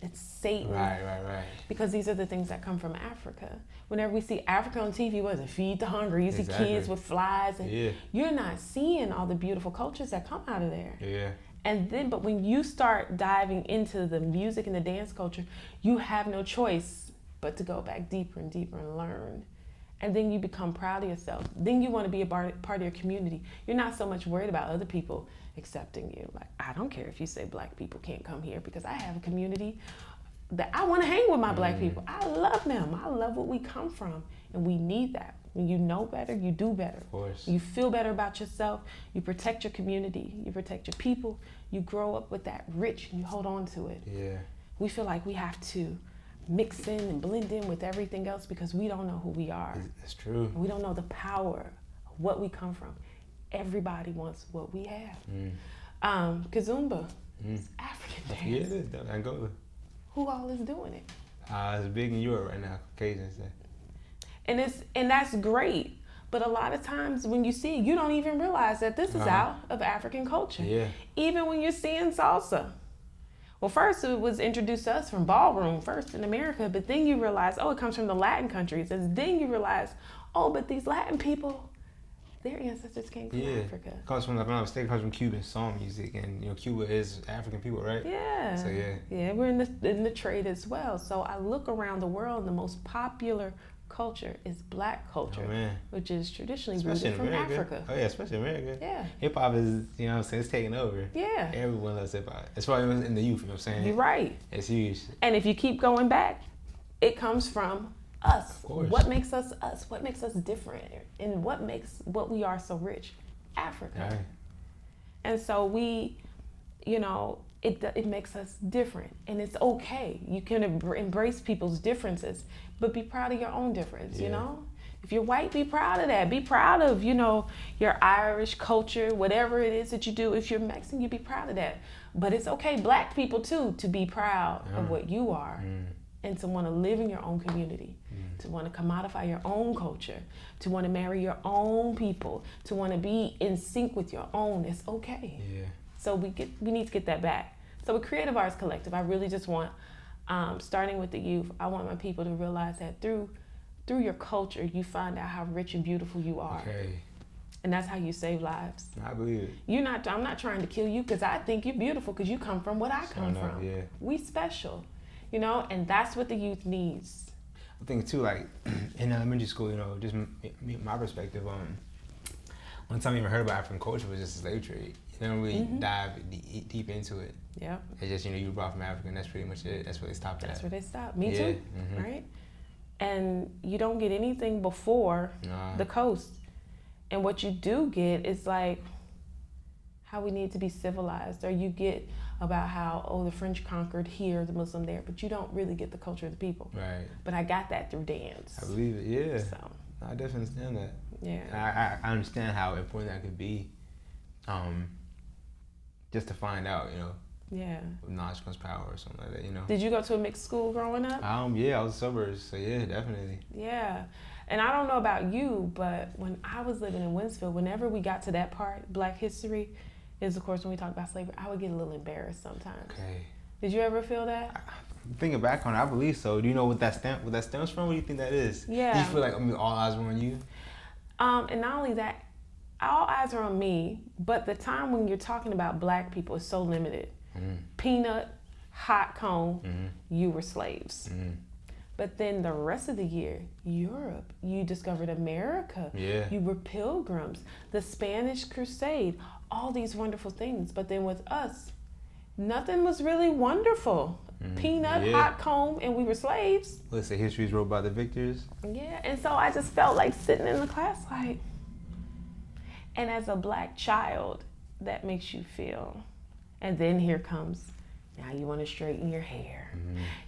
it's Satan. Right. Because these are the things that come from Africa. Whenever we see Africa on TV, what is it? Feed the hungry. You see kids with flies. And you're not seeing all the beautiful cultures that come out of there. And then, but when you start diving into the music and the dance culture, you have no choice but to go back deeper and deeper and learn. And then you become proud of yourself. Then you want to be a part of your community. You're not so much worried about other people accepting you. Like, I don't care if you say black people can't come here because I have a community that I want to hang with my black people. I love them. I love what we come from. And we need that. When you know better, you do better. Of course. You feel better about yourself. You protect your community. You protect your people. You grow up with that rich and you hold on to it. We feel like we have to mix in and blend in with everything else because we don't know who we are. That's true. We don't know the power of what we come from. Everybody wants what we have. Kizomba is African dance. Yeah, it is. Angola. Who all is doing it? It's big in Europe right now, Caucasians say. And that's great. But a lot of times when you see it, you don't even realize that this is out of African culture. Even when you're seeing salsa. Well, first it was introduced to us from ballroom first in America, but then you realize, it comes from the Latin countries. And then you realize, but these Latin people, their ancestors came from Africa. It comes from, if I'm not mistaken, it comes from Cuban song music. And, you know, Cuba is African people, right? So, we're in the trade as well. So I look around the world, the most popular culture is black culture, which is traditionally rooted from Africa. Especially America. Hip hop is, you know what I'm saying, it's taking over. Everyone loves hip hop. As far as in the youth, you know what I'm saying? You're right. It's huge. And if you keep going back, it comes from us. Of course. What makes us us? What makes us different? And what makes what we are so rich? Africa. And so we, you know, it makes us different, and it's okay. You can embrace people's differences, but be proud of your own difference. You know, if you're white, be proud of that. Be proud of, you know, your Irish culture, whatever it is that you do. If you're Mexican, you be proud of that. But it's okay, black people too, to be proud of what you are, and to want to live in your own community, to want to commodify your own culture, to want to marry your own people, to want to be in sync with your own. It's okay. So we need to get that back. So with Creative Arts Collective, I really just want, starting with the youth, I want my people to realize that through your culture, you find out how rich and beautiful you are. And that's how you save lives. I believe it. I'm not trying to kill you because I think you're beautiful because you come from what I come from. We special, you know, and that's what the youth needs. I think too, like in elementary school, you know, just my perspective, one time I even heard about African culture was just the slave trade. You don't really dive deep into it. It's just, you know, you were brought from Africa and that's pretty much it. That's where they stopped at. That's where they stopped. Me too, right? And you don't get anything before the coast. And what you do get is like how we need to be civilized, or you get about how, the French conquered here, the Muslim there, but you don't really get the culture of the people. But I got that through dance. I believe it, So I definitely understand that. I understand how important that could be, just to find out, you know. Knowledge comes power or something like that, you know. Did you go to a mixed school growing up? I was suburbs, so definitely. And I don't know about you, but when I was living in Winsfield, whenever we got to that part, Black history, is of course when we talk about slavery, I would get a little embarrassed sometimes. Did you ever feel that? Thinking back on it, I believe so. Do you know what that stems from? What do you think that is? Yeah. Do you feel like all eyes were on you? And not only that, all eyes are on me, but the time when you're talking about black people is so limited. Peanut, hot cone, you were slaves. But then the rest of the year, Europe, you discovered America. Yeah. You were pilgrims, the Spanish Crusade, all these wonderful things. But then with us, nothing was really wonderful. Peanut, hot comb, and we were slaves. Let's say history's wrote by the victors. Yeah, and so I just felt like sitting in the class like, and as a black child, that makes you feel. And then here comes, now you want to straighten your hair.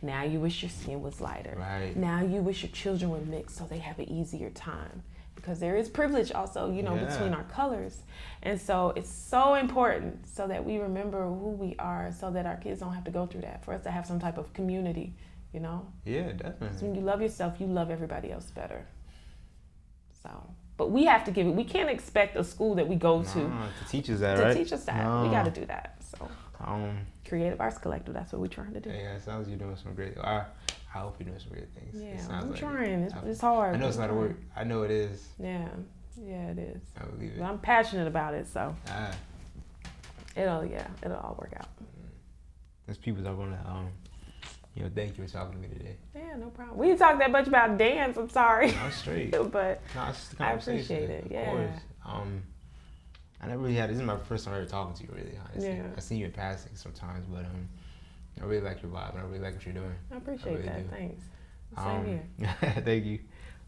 Now you wish your skin was lighter. Right. Now you wish your children were mixed so they have an easier time. Because there is privilege also, between our colors. And so it's so important so that we remember who we are so that our kids don't have to go through that, for us to have some type of community, Yeah, definitely. So when you love yourself, you love everybody else better. So, but we have to give it. We can't expect a school that we go to teach us that, right? To teach us that. No. We got to do that. So, Creative Arts Collective, that's what we're trying to do. Yeah, it sounds like you're doing some great. I hope you're doing some great things. Yeah, I'm trying. It's hard. I know it's not a work. I know it is. Yeah, it is. I believe it. But I'm passionate about it, so Ah. it'll all work out. There's people that are gonna thank you for talking to me today. Yeah, no problem. We didn't talk that much about dance. I'm sorry. I'm straight. But no, it's just a I conversation. appreciate it. Yeah. Of course. I never really had. This is my first time ever talking to you, really. Honestly. Yeah. I've seen you in passing sometimes, but I really like your vibe, and I really like what you're doing. I appreciate really that. do. Thanks. Same here. Thank you.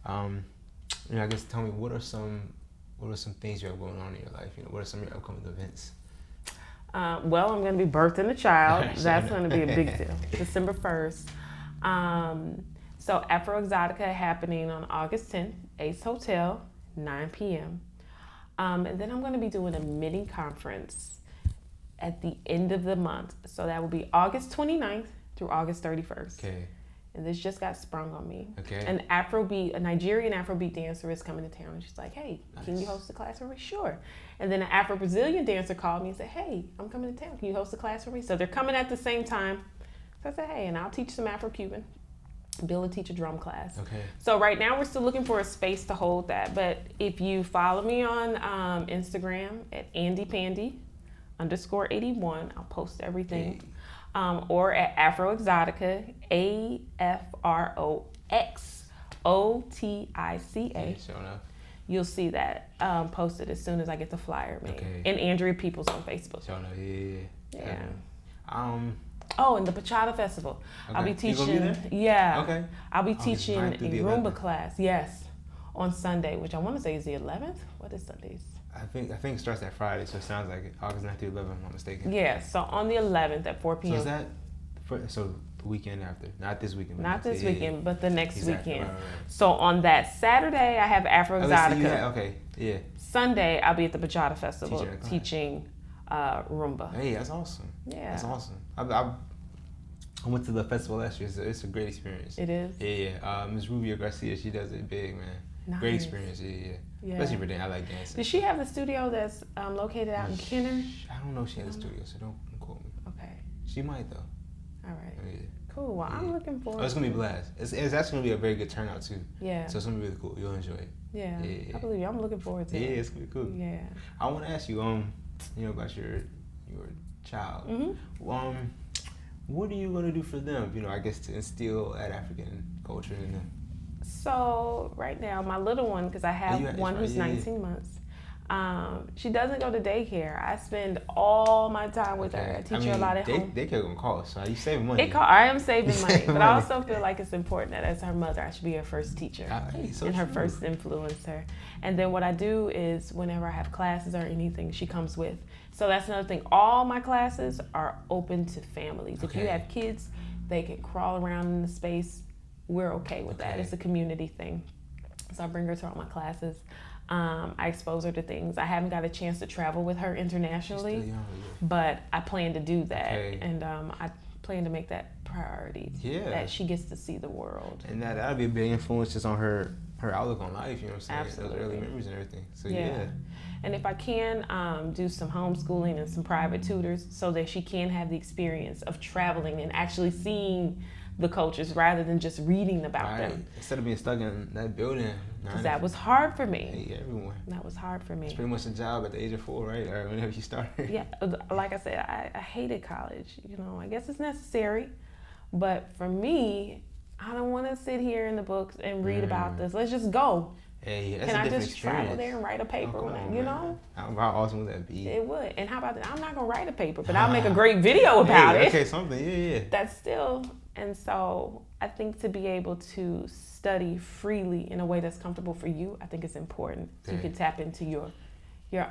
I guess tell me what are some things you have going on in your life? What are some of your upcoming events? Well, I'm going to be birthing a child. That's going to be a big deal. December 1st. So AfroXotica happening on August 10th, Ace Hotel, 9 p.m. And then I'm going to be doing a mini conference at the end of the month. So that will be August 29th through August 31st. Okay. And this just got sprung on me. Okay. A Nigerian Afrobeat dancer is coming to town. And she's like, hey, can you host a class for me? Sure. And then an Afro-Brazilian dancer called me and said, hey, I'm coming to town. Can you host a class for me? So they're coming at the same time. So I said, hey, and I'll teach some Afro-Cuban. Bill will teach a drum class. Okay. So right now we're still looking for a space to hold that. But if you follow me on Instagram at AndyPandy_81, I'll post everything. Hey. Or at AfroXotica, AfroXotica. Yeah, sure enough. You'll see that posted as soon as I get the flyer made. Okay. And Andrea Peoples on Facebook. Sure enough. Yeah. Oh, and the Bachata Festival. Okay. I'll be You teaching. gonna be there? Yeah. Okay. I'll be August teaching 9th a through the Roomba 11th. class. Yes, on Sunday, which I want to say is the 11th. What is Sundays? I think it starts that Friday, so it sounds like it. August 9th through 11th, if I'm not mistaken. Yeah. So on the 11th at 4 p.m. So is that the weekend after? Not this weekend. Not this weekend, but the next Exactly. weekend. Right. So on that Saturday, I have AfroXotica. Okay. Yeah. Sunday, I'll be at the Bachata Festival Teaching a class. teaching Roomba. Hey, that's awesome. Yeah. That's awesome. I went to the festival last year. It's a great experience. It is? Yeah. Ms. Rubio Garcia, she does it big, man. Nice. Great experience. Yeah. Especially for dance. I like dancing. Does she have the studio that's located out in Kenner? I don't know if she has a studio, so don't quote me. Okay. She might though. All right. Yeah. Cool. Well, I'm looking forward. It's gonna be a blast. It's actually gonna be a very good turnout too. Yeah. So it's gonna be really cool. You'll enjoy it. Yeah. Yeah. I believe you. I'm looking forward to Yeah, it. it's gonna be cool. Yeah. I want to ask you, about your child. Mm-hmm. What are you gonna do for them? I guess to instill that African culture in them. So right now, my little one, because I have one who's 19 months, she doesn't go to daycare. I spend all my time with her. I teach her a lot at home. Daycare gonna cost, so you saving money. I am saving money, but I also feel like it's important that as her mother, I should be her first teacher and her first influencer. And then what I do is whenever I have classes or anything, she comes with. So that's another thing. All my classes are open to families. If you have kids, they can crawl around in the space. We're okay with that. It's a community thing. So I bring her to all my classes. I expose her to things. I haven't got a chance to travel with her internationally, She's still young, but I plan to do that. Okay. And I plan to make that priority. Yeah. That she gets to see the world. And that'll be a big influence just on her her outlook on life, you know what I'm saying? Absolutely. Those early memories and everything. So yeah. And if I can do some homeschooling and some private tutors so that she can have the experience of traveling and actually seeing the cultures rather than just reading about them. Instead of being stuck in that building. Because that was hard for me. Hey, everyone. That was hard for me. It's pretty much a job at the age of 4, right? Or whenever you started. Yeah, like I said, I hated college. You know, I guess it's necessary. But for me, I don't want to sit here in the books and read about this. Let's just go. Hey, that's Can a I different just experience. travel there and write a paper? You know? How awesome would that be? It would. And how about that? I'm not going to write a paper, but I'll make a great video about it. Okay, something. Yeah. That's still. And so I think to be able to study freely in a way that's comfortable for you, I think it's important. So you can tap into your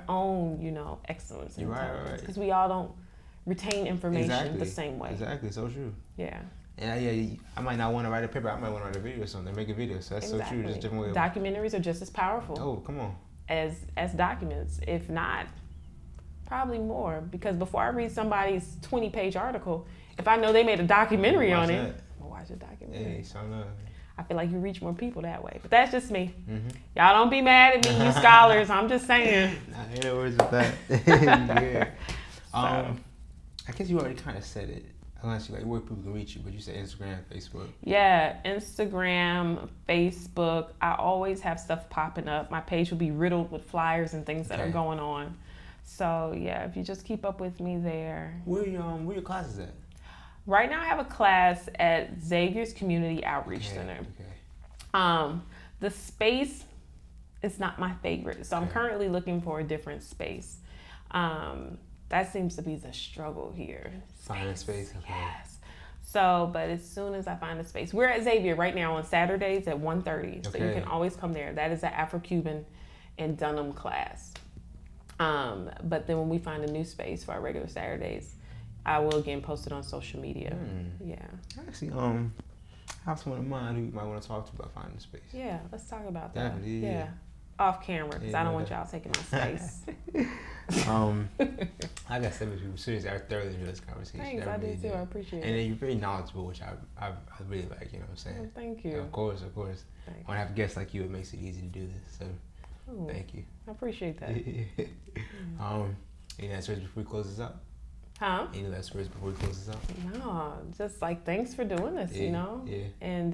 own, you know, excellence and intelligence. Because we all don't retain information the same way. Exactly. So true. Yeah. And I might not want to write a paper. I might want to write a video or something, make a video. So that's so true. Just a different way. Documentaries are just as powerful. Oh, come on. As documents, if not, probably more. Because before I read somebody's 20-page article, if I know they made a documentary on it, I'll watch a documentary. Hey, so enough. I feel like you reach more people that way. But that's just me. Y'all don't be mad at me, you scholars. I'm just saying. Nah, ain't no words with that. Yeah. I guess you already kind of said it. Unless you like where people can reach you, but you said Instagram, Facebook. Yeah, Instagram, Facebook. I always have stuff popping up. My page will be riddled with flyers and things that are going on. So yeah, if you just keep up with me there. Where your classes at? Right now I have a class at Xavier's Community Outreach Center. The space is not my favorite, so I'm currently looking for a different space. That seems to be the struggle here. Finding space. Okay. Yes. So, but as soon as I find a space, we're at Xavier right now on Saturdays at 1:30. So you can always come there. That is an Afro-Cuban and Dunham class. But then when we find a new space for our regular Saturdays, I will again post it on social media. Yeah. Actually, I have someone in mind who you might want to talk to about finding a space. Yeah, let's talk about that. Definitely, yeah. Off camera, because I don't want y'all taking my space. Like I said, people seriously, I thoroughly enjoyed this conversation. Thanks, I do too. I appreciate it. And then you're very knowledgeable, which I really like. You know what I'm saying? Well, thank you. Yeah, of course. Thanks. When I have guests like you, it makes it easy to do this. So, thank you. I appreciate that. Any last words before we close this out? Huh? Any last words before we close this out? No, just like thanks for doing this. You know. Yeah. And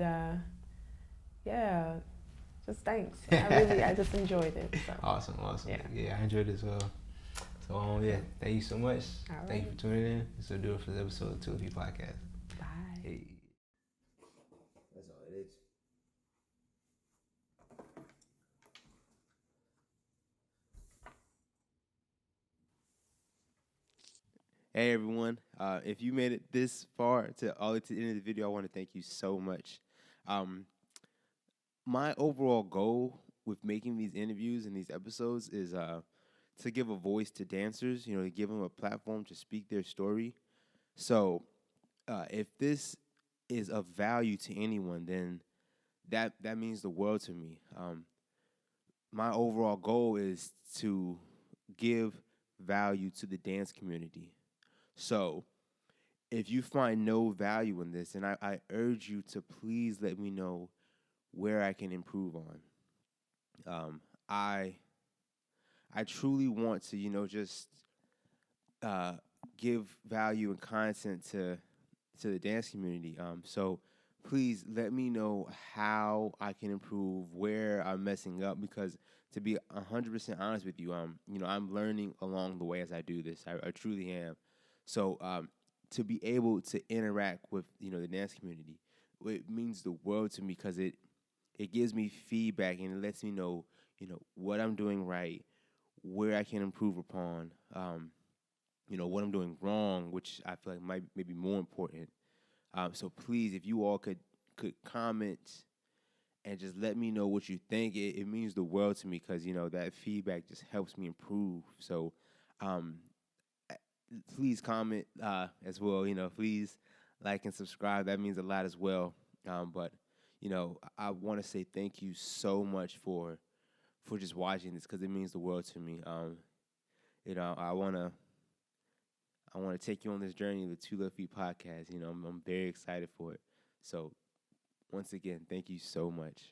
just thanks. I just enjoyed it. So. Awesome. Yeah, I enjoyed it as well. So thank you so much. All right. Thank you for tuning in. This will do it for the episode of 2 Podcast. Bye. Hey. That's all it is. Hey everyone, if you made it this far all the way to the end of the video, I want to thank you so much. My overall goal with making these interviews and these episodes is to give a voice to dancers, to give them a platform to speak their story. So if this is of value to anyone, then that means the world to me. My overall goal is to give value to the dance community. So if you find no value in this, then I urge you to please let me know where I can improve on. I truly want to, just give value and content to the dance community. So please let me know how I can improve, where I'm messing up, because to be 100% honest with you, I'm learning along the way as I do this. I truly am. So to be able to interact with, the dance community, it means the world to me, because it gives me feedback and it lets me know, what I'm doing right, where I can improve upon, what I'm doing wrong, which I feel like might be more important. So please, if you all could comment and just let me know what you think, it means the world to me, because, that feedback just helps me improve. So please comment as well. Please like and subscribe. That means a lot as well. But I want to say thank you so much for just watching this, because it means the world to me. I want to take you on this journey of the 2 Left Feet podcast. I'm very excited for it. So once again, thank you so much.